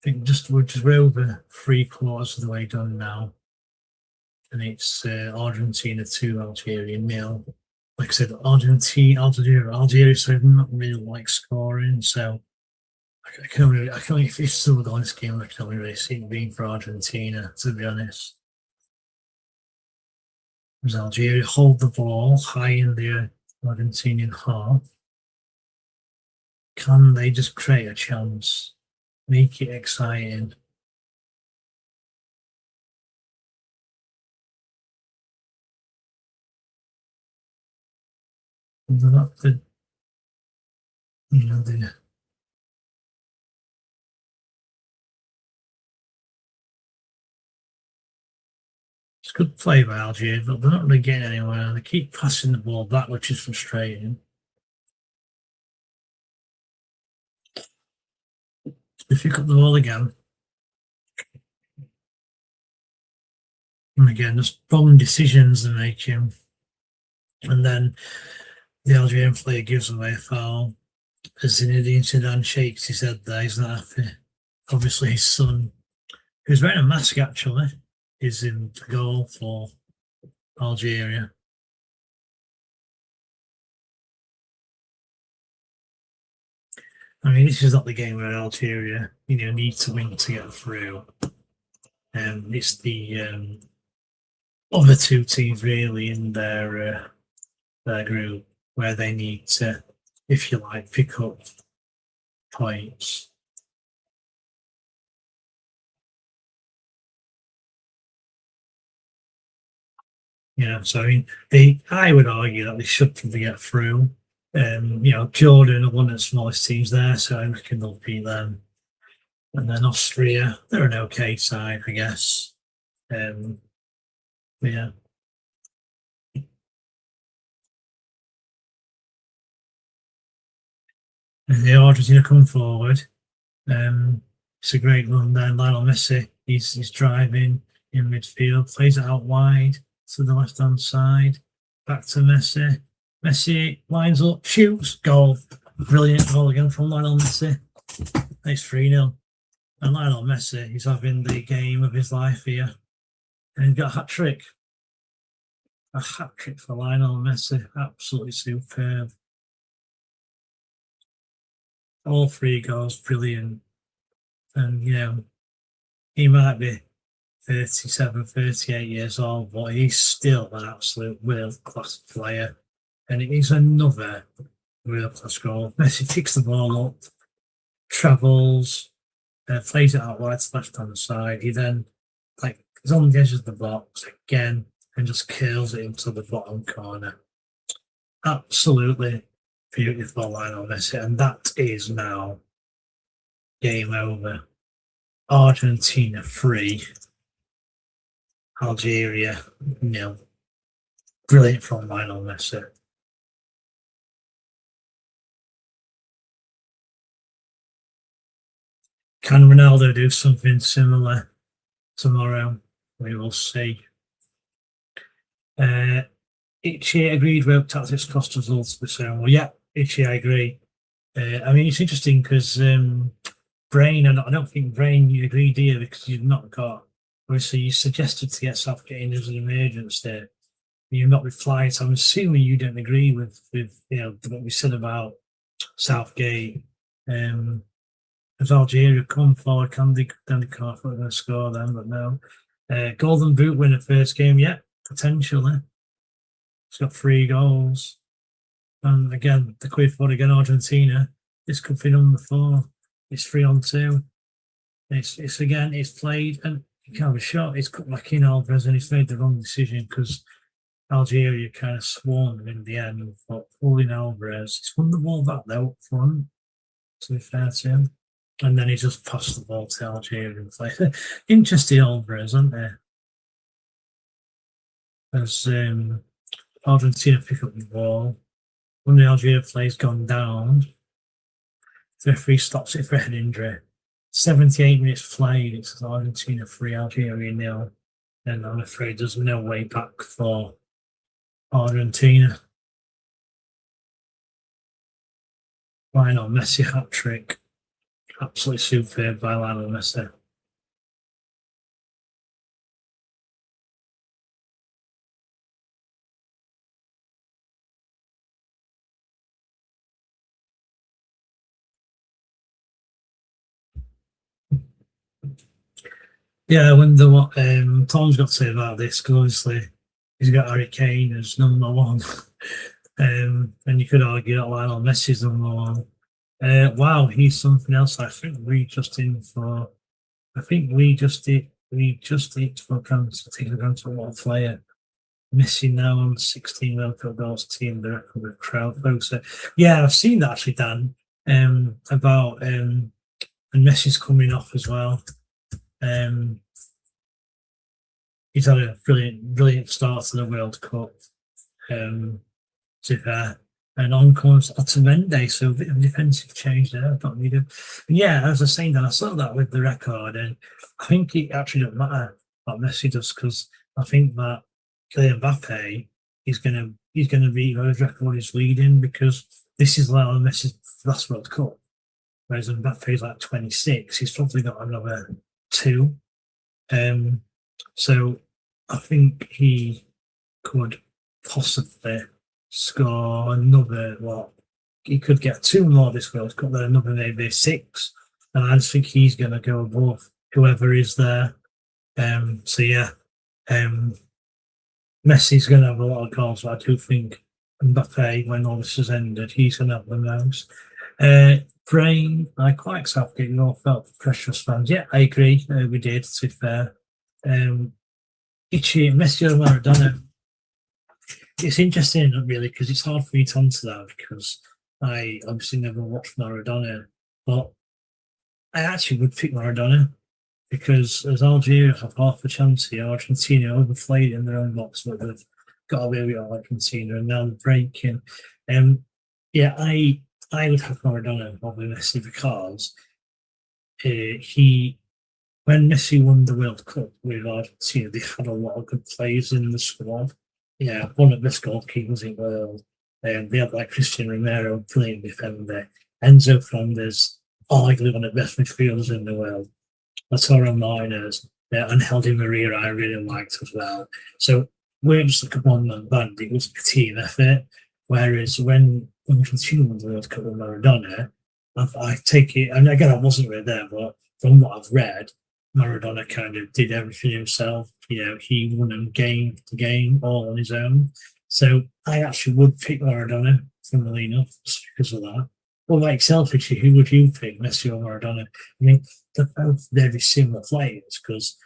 think we're over 3/4 of the way done now, and it's Argentina 2, Algeria 0. Like I said, Algeria, so I'm not really like scoring, so I can't really, if someone got this game, I can only really see it being for Argentina, to be honest. As Algeria hold the ball high in the Argentinian half. Can they just create a chance? Make it exciting. They're not the, it's good play by Algeria, but they're not really getting anywhere. They keep passing the ball back, which is frustrating. If you cut the ball again, and again, just wrong decisions they're making. And then the Algerian player gives away a foul. As Zinedine Zidane shakes his head there, he's not happy. Obviously, his son, who's wearing a mask actually, is in the goal for Algeria. This is not the game where Algeria, need to win to get through. It's the other two teams really in their group where they need to, if you like, pick up points. So I mean, I would argue that they should probably get through. Jordan are one of the smallest teams there, so I reckon they'll beat them. And then Austria, they're an okay side, I guess. Yeah. And the Argentina come forward. It's a great run there. Lionel Messi, he's driving in midfield, plays it out wide to the left hand side, back to Messi. Messi lines up, shoots, goal. Brilliant goal again from Lionel Messi. It's 3-0. And Lionel Messi, he's having the game of his life here. And he's got a hat trick. A hat trick for Lionel Messi. Absolutely superb. All 3 goals, brilliant. And, he might be 37, 38 years old, but he's still an absolute world-class player. And it is another world-class goal. Messi picks the ball up, travels, plays it out wide to the left-hand side. He then, is on the edge of the box again and just curls it into the bottom corner. Absolutely beautiful Lionel Messi. And that is now game over. Argentina 3, Algeria 0. Brilliant from Lionel Messi. Can Ronaldo do something similar tomorrow? We will see. Ichi agreed rope tactics cost results. Well, yeah, Ichi, I agree. I mean, it's interesting because Brain, and I don't think Brain, you agreed here because you've not got. Obviously, you suggested to get Southgate in as an emergency. You've not replied, so I'm assuming you don't agree with what we said about Southgate. As Algeria come forward, can they can't going to score them, but no. Golden Boot winner first game, yeah, potentially. He's got 3 goals. And again, the quid for again, Argentina. This could be number 4. It's 3-on-2. It's played and he can't have a shot. He's cut back in Alvarez and he's made the wrong decision because Algeria kind of swarmed him in the end. But pulling Alvarez, he's won the ball back though up front, to be fair to him. And then he just passed the ball to Algeria and played. Interesting Alvarez, aren't they? As Argentina pick up the ball. One of the Algeria players gone down. The referee stops it for a head injury. 78 minutes played. It's Argentina 3, Algeria 0. And I'm afraid there's no way back for Argentina. Lionel Messi hat trick. Absolutely superb by Lionel Messi. Yeah, I wonder what Tom's got to say about this, because obviously he's got Harry Kane as number 1. And you could argue that Lionel Messi's number 1. Wow, he's something else. I think we just did for taking the granted one player. Messi now on 16 World Cup goals, team the record with crowd folks. Yeah, I've seen that actually, Dan. About and Messi's coming off as well. He's had a brilliant start to the World Cup. To be fair. And on comes Otamendi, so a bit of defensive change there. Not needed. And yeah, as I was saying, then I saw that with the record, and I think it actually doesn't matter what Messi does, because I think that Kylian Mbappe is going to beat his record is leading, because this is Lionel Messi's last World Cup, whereas Mbappe is like 26. He's probably got another 2. So I think he could possibly score another, he could get 2 more this World Cup, then another maybe 6. And I just think he's going to go above whoever is there. So yeah, Messi's going to have a lot of goals, but I do think Mbappe, when all this has ended, he's going to have the most. Brain, I quite accept it. We all felt the pressure as fans. Yeah, I agree. We did, to be fair. Ichi, Messi or Maradona. It's interesting, really, because it's hard for me to answer that because I obviously never watched Maradona, but I actually would pick Maradona because as Algeria have half a chance here, Argentina overplayed in their own box, but they've got away with Argentina and now they're breaking. Yeah, I would have Maradona over Messi because when Messi won the World Cup with Argentina, they had a lot of good players in the squad. Yeah, one of the best goalkeepers in the world. They had like Christian Romero, brilliant defender, Enzo Fernandez, arguably one of the best midfielders in the world. Lautaro Martinez, and Heldi Maria I really liked as well. So we're just like a one-man band. It was a team effort. Whereas when Argentina won the World Cup with Maradona, I take it, and again, I wasn't really there, but from what I've read, Maradona kind of did everything himself. He won and game to game all on his own. So I actually would pick Maradona, funnily enough, just because of that. Well, like selfishly, who would you pick, Messi or Maradona? I mean, they're both very similar players because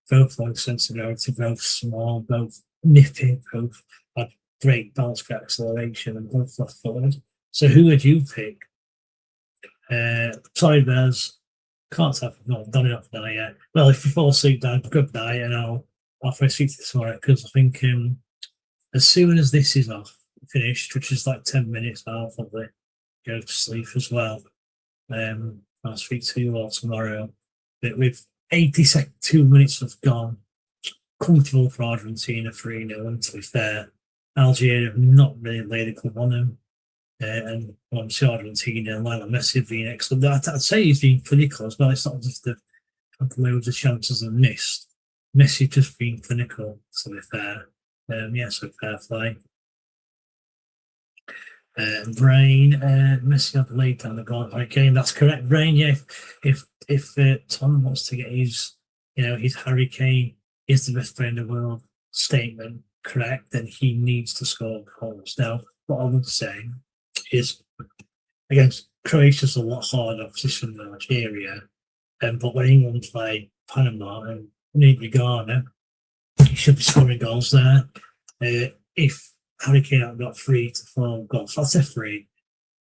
both low sensibility, both small, both nippy, both had great bounce back acceleration, and both left forward. So who would you pick? Sorry, Bears. Can't have not done enough now yet. Well, if you fall asleep, Dan, good night, and I'll first speak to you tomorrow because I think as soon as this is off finished, which is like 10 minutes, I'll probably go to sleep as well. I'll speak to you all tomorrow. But with 82 minutes have gone, comfortable for Argentina 3-0, and to be fair, Algeria have not really laid a club on them. And obviously Argentina and Lionel Messi have been excellent. I'd say he's been clinical as well. It's not just the loads of chances and missed. Messi just been clinical, to be fair. So fair play. Brain, Messi had laid down the goal by game. That's correct, Brain. Yeah, if Tom wants to get his Harry Kane is the best player in the world statement correct, then he needs to score goals. Now, what I would say is against Croatia's a lot harder opposition than Algeria, but when England play Panama and maybe Ghana, he should be scoring goals there. If Harry Kane had got 3 to 4 goals, that's a 3. If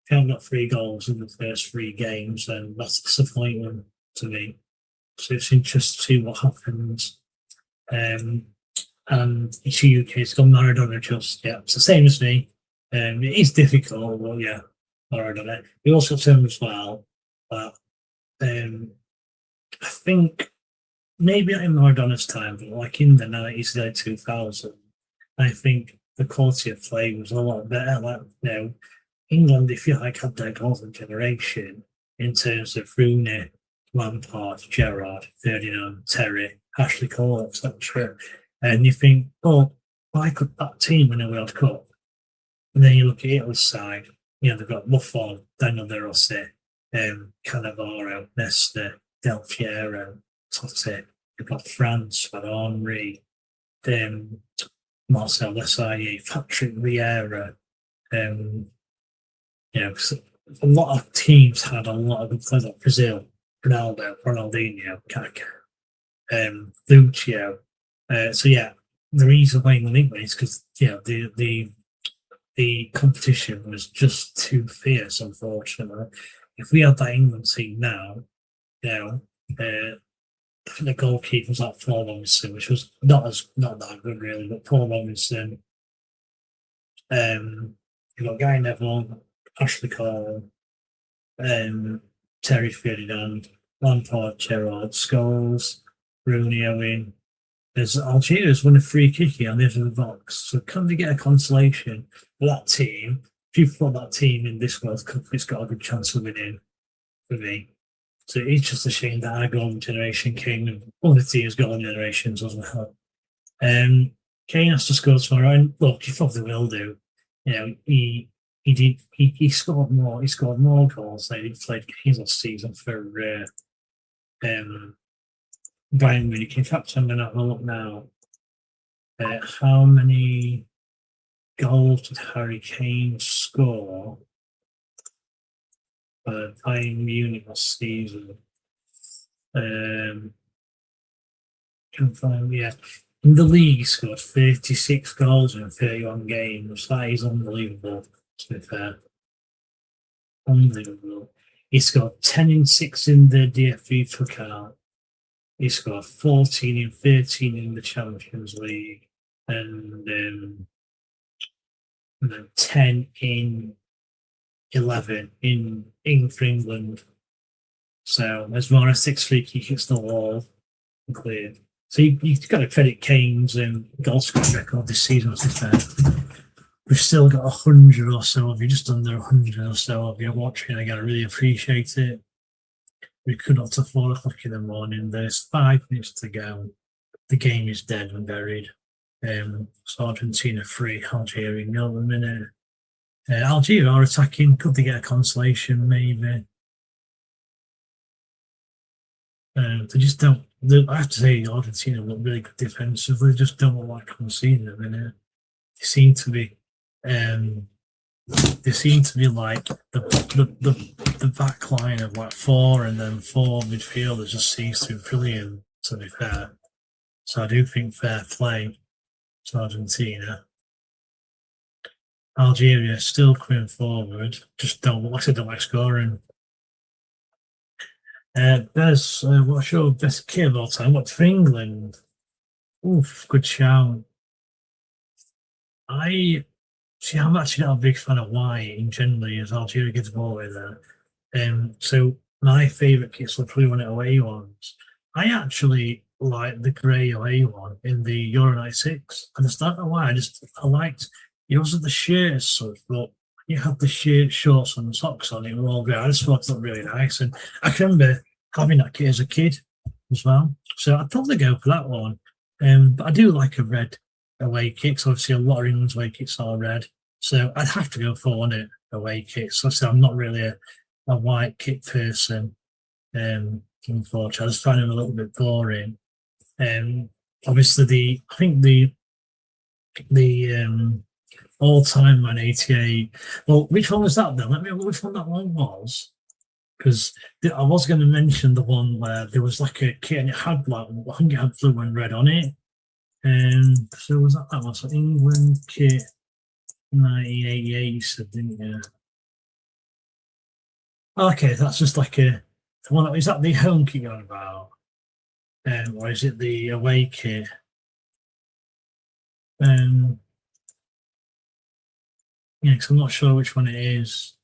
he hadn't got 3 goals in the first 3 games, then that's disappointing to me. So it's interesting to see what happens. And it's UK's got Maradona just, it's the same as me. It is difficult, but yeah, Maradona. We also said as well that I think maybe not in Maradona's time, but like in the 90s, the 2000s, I think the quality of play was a lot better. Like, England, if you like, had their golden generation in terms of Rooney, Lampard, Gerrard, Ferdinand, Terry, Ashley Cole, etc. And you think, why could that team win a World Cup? And then you look at Italy's side, they've got Buffon, Daniel De Rossi, Cannavaro, Nesta, Del Piero, Totti. You've got France, Henry, Marcel Desailly, Patrick Vieira. A lot of teams had a lot of good players like Brazil, Ronaldo, Ronaldinho, Kaká, Lucio. The reason why England is because the competition was just too fierce, unfortunately. If we had that England team now, the goalkeeper was like Paul Robinson, which was not that good really, but Paul Robinson, you've got Guy Neville, Ashley Cole, Terry Ferdinand, Lampard, Gerrard, Scholes, Rooney, Owen. There's Algeria's won a free kick here on the edge of the box. So can they get a consolation for that team? If you put that team in this World Cup, it's got a good chance of winning for me. So it's just a shame that our golden generation came and other teams' golden generations wasn't help. Kane has to score tomorrow, and look, he probably will do. He scored more. He scored more goals than he played games last season for Bayern Munich. In fact, I'm going to have a look now. How many goals did Harry Kane score for Bayern Munich last season? Can find, yeah. In the league, he scored 36 goals in 31 games. That is unbelievable, to be fair. Unbelievable. He scored 10 in 6 in the DFB Pokal. He scored 14 in 13 in the Champions League. And then 10 in 11 in for England. So there's more than 6 free kicks to the wall cleared. So you've got to credit Kane's goal scoring record this season, to be fair. We've still got 100 or so of you, just under 100 or so of you watching. Again, I really appreciate it. We could not till 4 o'clock in the morning. There's 5 minutes to go. The game is dead and buried. So Argentina 3, Algeria 0 at the minute. Algeria are attacking. Could they get a consolation? Maybe. They just don't. I have to say, Argentina look really good defensively. They just don't look like conceding at the minute. They seem to be. They seem to be like the back line of like 4 and then 4 midfielders just seems to be brilliant, to be fair. So I do think fair play to Argentina. Algeria still coming forward, just don't like scoring. What's your best kit of all time? What's for England? Oof, good shout. I'm actually not a big fan of white in generally as Algeria gets the ball away there. So my favourite kits are probably one of the away ones. I actually like the grey away one in the Euro 96. And I don't know why. I liked it wasn't the shirt as such, but you had the shirt, shorts, and socks on it. Were all grey. I just thought it looked really nice. And I can remember having that kit as a kid as well. So I'd probably go for that one. But I do like a red away kit. So obviously a lot of England's away kits are red. So I'd have to go for one of away kits. So I'm not really a white kit person. Unfortunately, I just find them a little bit boring. Obviously, I think the all-time man 88. Well, which one was that then? Let me know which one that one was, because I was going to mention the one where there was like a kit and it had like I think it had blue and red on it. So was that one? So England kit 1988, you said, didn't you? Okay, that's just like a one. Is that the home kit you're on about? Or is it the away kit? Yeah, because I'm not sure which one it is.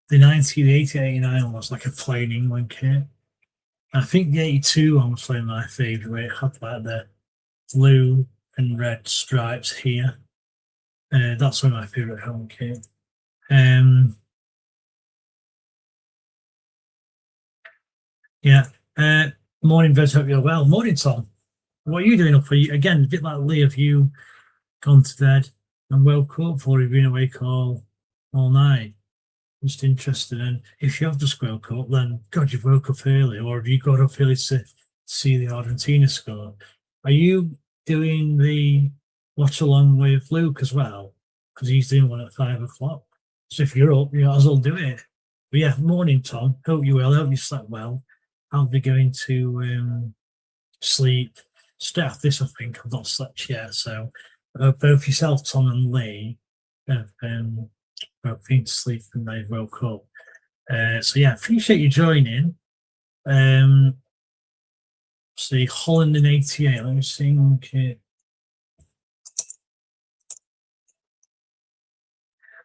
The 89 was like a plain England kit. I think the 82 one was probably my favourite, where it had like the blue and red stripes here. That's one of my favourite home kit. Yeah. Morning, Vez. Hope you're well. Morning, Tom. What are you doing up for you? Again, a bit like Lee, have you gone to bed and woke up, or have you been awake all night? Just interested in if you have just woke up, then God, you've woke up early, or have you got up early to see the Argentina score? Are you doing the watch along with Luke as well? Because he's doing one at 5 o'clock. So if you're up, you might as well do it. But yeah, morning, Tom. Hope you well. Hope you slept well. I'll be going to sleep straight after this. I think I've not slept yet. So both yourself, Tom, and Lee have both been to sleep and they've woke up. So yeah, appreciate you joining. See Holland in 88. Let me think.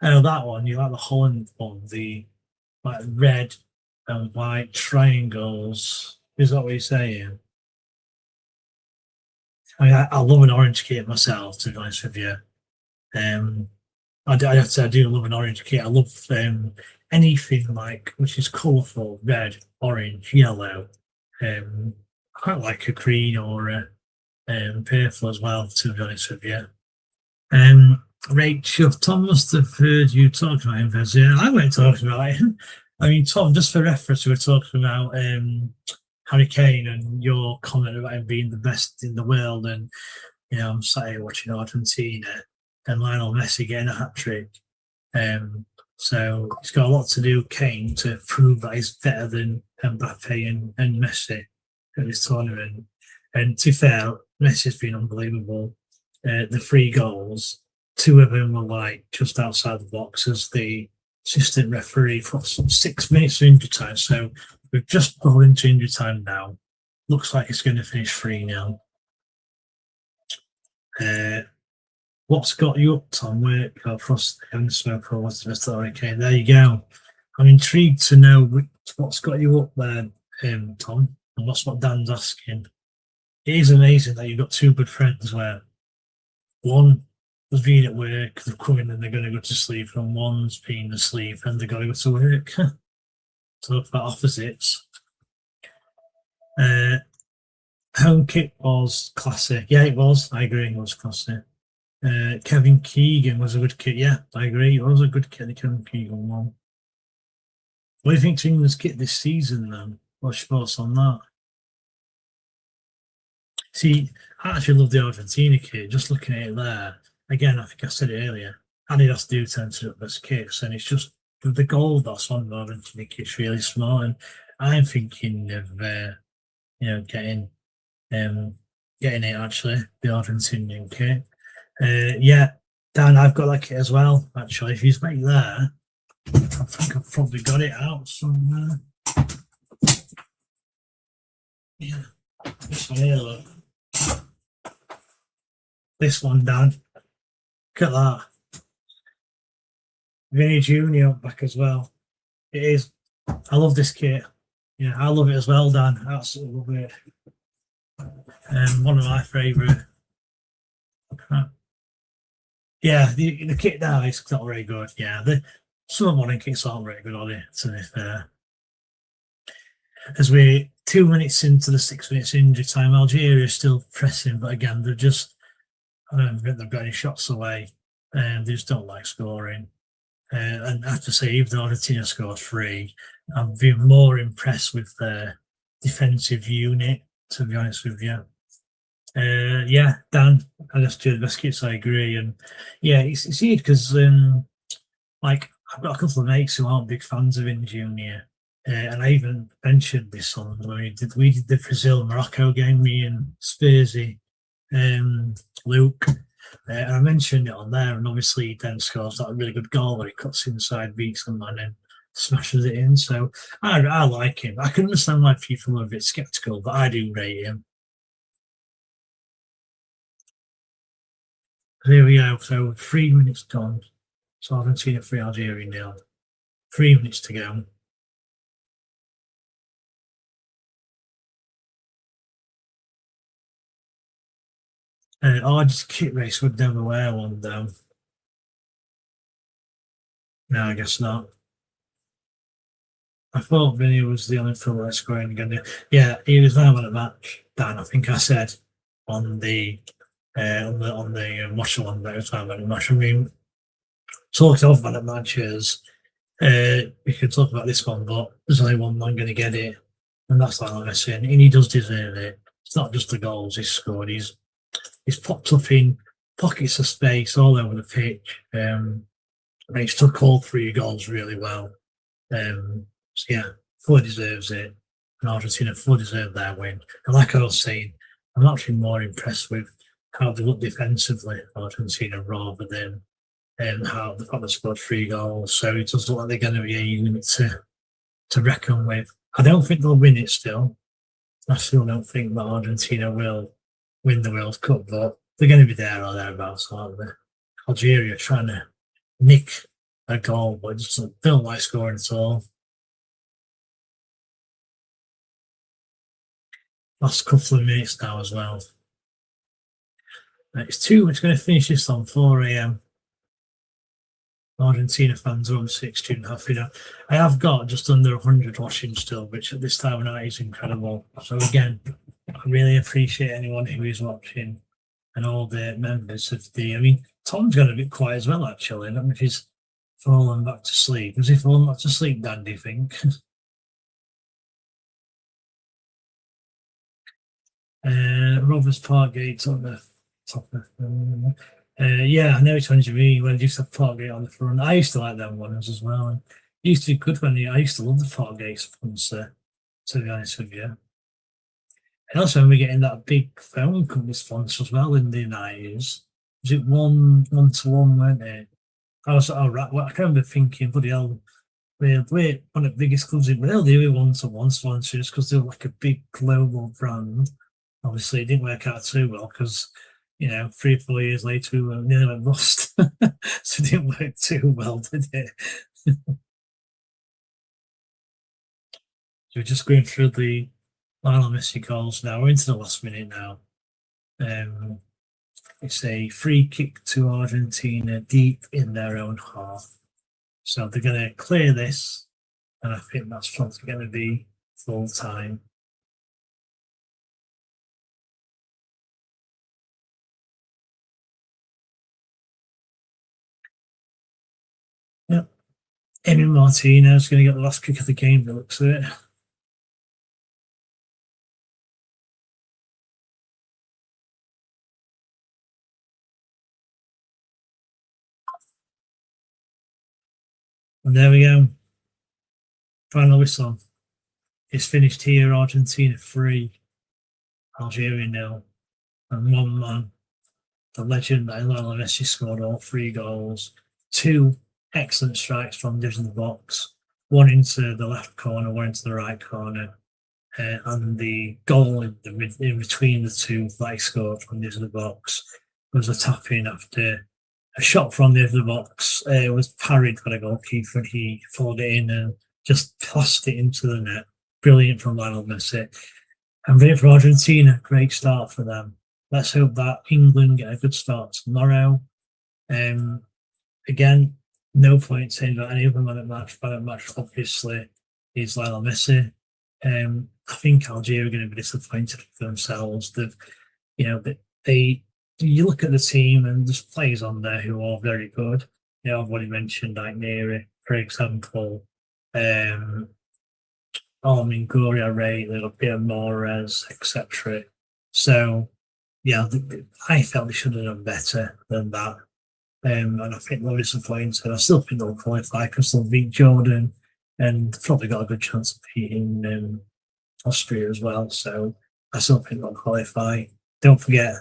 Oh, that one. You like the Holland one? The like red and white triangles. Is that what you're saying? I mean, I love an orange kit myself, to be honest with you. I have to say I do love an orange kit. I love anything like which is colourful, red, orange, yellow. I quite like a green or a purple as well, to be honest with you. Rachel, Tom must have heard you talking about him, Vez. Yeah, I weren't talking about him. I mean, Tom, just for reference, we were talking about Harry Kane and your comment about him being the best in the world, and I'm sat here watching Argentina and Lionel Messi getting a hat trick. So he's got a lot to do, Kane, to prove that he's better than Mbappe and Messi at this tournament. And to be fair, Messi's been unbelievable. The 3 goals, 2 of them were like just outside the box as the assistant referee for 6 minutes of injury time. So we've just gone into injury time now. Looks like it's going to finish 3-0. What's got you up, Tom? Where Frost and Smoke or what's the rest of the hurricane? There you go. I'm intrigued to know what's got you up there, Tom, and that's what Dan's asking. It is amazing that you've got 2 good friends where one has been at work, they've come in and they're going to go to sleep, and one's been asleep and they're going to go to work. Talk about opposites. Home kick was classic. Yeah, it was. I agree, it was classic. Kevin Keegan was a good kit. Yeah, I agree. It was a good kit, the Kevin Keegan one. What do you think to England's kit this season, then? What's your thoughts on that? See, I actually love the Argentina kit. Just looking at it there, again, I think I said it earlier, Adidas do tend to look best kits, and it's just the gold that's on the Argentina kit's really smart. And I'm thinking of, getting it actually, the Argentinian kit. Yeah, Dan, I've got that kit as well, actually. If he's right there, I think I've probably got it out somewhere. Yeah, this one here, look. This one, Dan. Look at that. Vinny Jr. back as well. It is. I love this kit. Yeah, I love it as well, Dan. I absolutely love it. One of my favourite. Yeah, the kit now is not very good. Yeah, some of the modern kits aren't very good, are they, to be fair? As we're 2 minutes into the 6 minutes injury time, Algeria is still pressing, but again, they're just, I don't think they've got any shots away, and they just don't like scoring. And I have to say, even though Argentina scored 3, I've been more impressed with their defensive unit, to be honest with you. Yeah, Dan, I just do the best kits, I agree. And yeah, it's weird because, like, I've got a couple of mates who aren't big fans of In Junior. And I even mentioned this on when we did the Brazil Morocco game, me and Spursy, Luke. And I mentioned it on there, and obviously he then scores that really good goal where he cuts inside, beats the man, and smashes it in. So I like him. I can understand why people are a bit sceptical, but I do rate him. Here we go. So 3 minutes gone. So Argentina 3, Algeria 0. 3 minutes to go. I just kit race would never wear one though. No, I guess not. I thought Vinny was the only footballer scoring again. Yeah, he was there on the match. Dan, I think I said on the watch along that was time on the match. I mean, talking of man at matches, we can talk about this one, but there's only one man going to get it, and that's Lionel Messi, and he does deserve it. It's not just the goals he's scored; he's popped up in pockets of space all over the pitch. And he's took all 3 goals really well. So yeah, fully deserves it. And Argentina fully deserve their win. And like I was saying, I'm actually more impressed with how they look defensively, Argentina, rather than how they've got to scored 3 goals. So it does look like they're going to be a unit to reckon with. I don't think they'll win it still. I still don't think that Argentina will win the World Cup, but they're going to be there or thereabouts, aren't they? Algeria trying to nick a goal, but just don't like scoring at all. Last couple of minutes now as well. It's going to finish this on 4 a.m. Argentina fans are on 2.5. I have got just under 100 watching still, which at this time of night is incredible. So again, I really appreciate anyone who is watching and all the members of the. I mean, Tom's got a bit quiet as well, actually. I don't know if he's fallen back to sleep. Has he fallen back to sleep, Dan, do you think? Rovers Parkgate on the top of yeah, I know which ones you mean. When you used to have Parkgate on the front, I used to like them ones as well. And it used to be good when I used to love the Parkgate sponsor, to be honest with you. And also, when we're getting that big phone company sponsor as well in the 90s, was it one to one, weren't it? I was right. Well, I can remember thinking, bloody hell, we're one of the biggest clubs in the world. They were one to one sponsors because they were like a big global brand. Obviously, it didn't work out too well because 3 or 4 years later, we nearly went bust. So it didn't work too well, did it? So we're just going through the Lionel Messi goals now. We're into the last minute now. It's a free kick to Argentina deep in their own half. So they're going to clear this, and I think that's probably going to be full time. Yep. Amine Martinez going to get the last kick of the game, that looks at it. And there we go. Final whistle. It's finished here. Argentina 3, Algeria 0. And one man, the legend Lionel Messi, scored all 3 goals. 2 excellent strikes from the edge of the box. 1 into the left corner, 1 into the right corner. And the goal in between the 2 that he scored from the edge of the box was a tap in after a shot from the edge of the box. It was parried by the goalkeeper, and he followed it in and just tossed it into the net. Brilliant from Lionel Messi. And great for Argentina. Great start for them. Let's hope that England get a good start tomorrow. Again, no point saying that any other man at match, obviously, is Lionel Messi. I think Algeria are going to be disappointed for themselves. You look at the team and there's players on there who are very good. I've already mentioned like Gouiri, for example. Amine Gouiri, I rate, little bit of Mahrez, etc. So, yeah, I felt they should have done better than that. And I think they're disappointed. I still think they'll qualify because they'll beat Jordan and probably got a good chance of beating Austria as well. So I still think they'll qualify. Don't forget,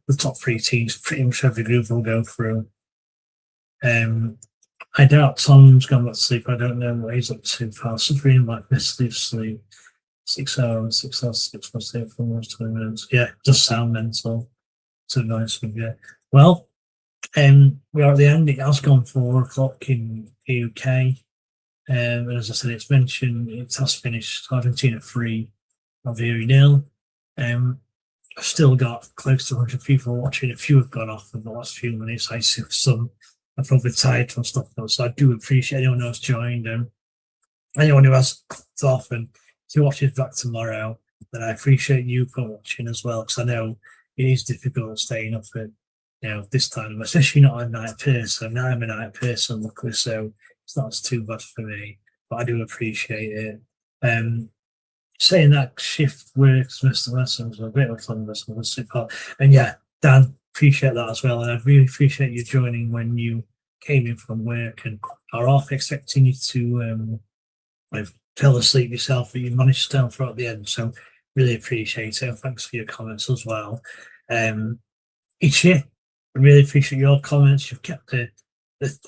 the top 3 teams, pretty much every group will go through. I doubt Tom's gone back to sleep. I don't know what he's up to. Sabrina might miss sleep. 6 hours, 6 hours, 6 months for almost 20 minutes. Yeah, just sound mental, to be honest with you. Well, we are at the end. It has gone 4 o'clock in the UK. And as I said, it's mentioned, it has finished Argentina 3, Algeria 0. I've still got close to 100 people watching. A few have gone off in the last few minutes. I see some are probably tired from stuff though. So I do appreciate anyone who's joined and anyone who has clicked off, and if you watch it back tomorrow, then I appreciate you for watching as well, because I know it is difficult staying up at this time, especially not a night person. Now I'm a night person, luckily, so it's not too bad for me, but I do appreciate it. Saying that shift works, Mr. Lessons, a bit of fun, and yeah, Dan, appreciate that as well. And I really appreciate you joining when you came in from work and are half expecting you to fell asleep yourself, but you managed to stay on throughout the end. So really appreciate it. And thanks for your comments as well. Each year, I really appreciate your comments. You've kept the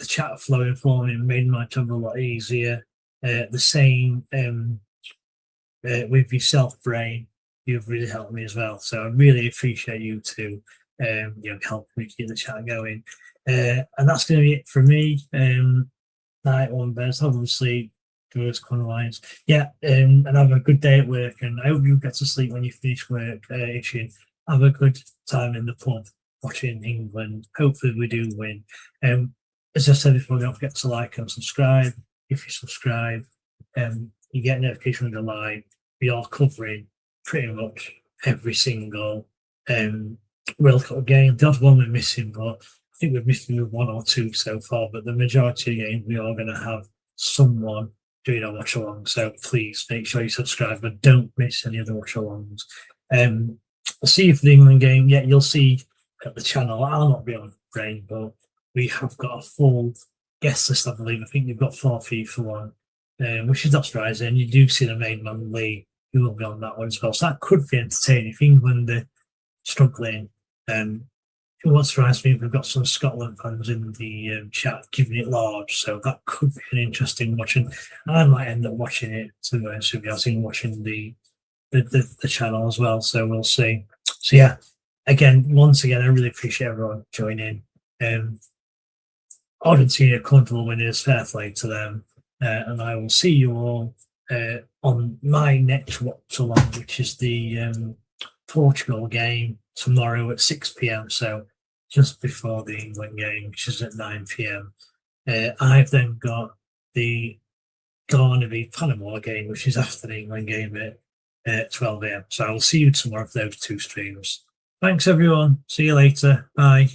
chat flowing for me and made my job a lot easier. The same with yourself, Brain. You've really helped me as well. So I really appreciate you too. Help me keep the chat going. And that's going to be it for me. Night one, best. Obviously, towards corner lines. Yeah, and have a good day at work. And I hope you get to sleep when you finish work. Have a good time in the pub watching England. Hopefully, we do win. As I said before, don't forget to like and subscribe. If you subscribe, you get a notification when you're live. We are covering pretty much every single World Cup game. The odd one we're missing, but I think we're missing 1 or 2 so far. But the majority of games, we are going to have someone doing a watch along. So please make sure you subscribe and don't miss any of the watch alongs. I'll see you for the England game. Yeah, you'll see at the channel. I'll not be on brain, but we have got a full guest list, I believe. I think we've got 4 FIFA one, which is not surprising. You do see the main man Lee, who will be on that one as well. So that could be entertaining. If England are struggling, it won't surprise me if we've got some Scotland fans in the chat giving it large. So that could be an interesting watch. And I might end up watching it, to be honest with you. I was watching the channel as well. So we'll see. So yeah, once again, I really appreciate everyone joining. Argentina comfortable winners, fair play to them. And I will see you all on my next watch along, which is the Portugal game tomorrow at 6 p.m. So just before the England game, which is at 9 p.m. I've then got the Ghana v Panama game, which is after the England game at 12 a.m. So I will see you tomorrow for those 2 streams. Thanks, everyone. See you later. Bye.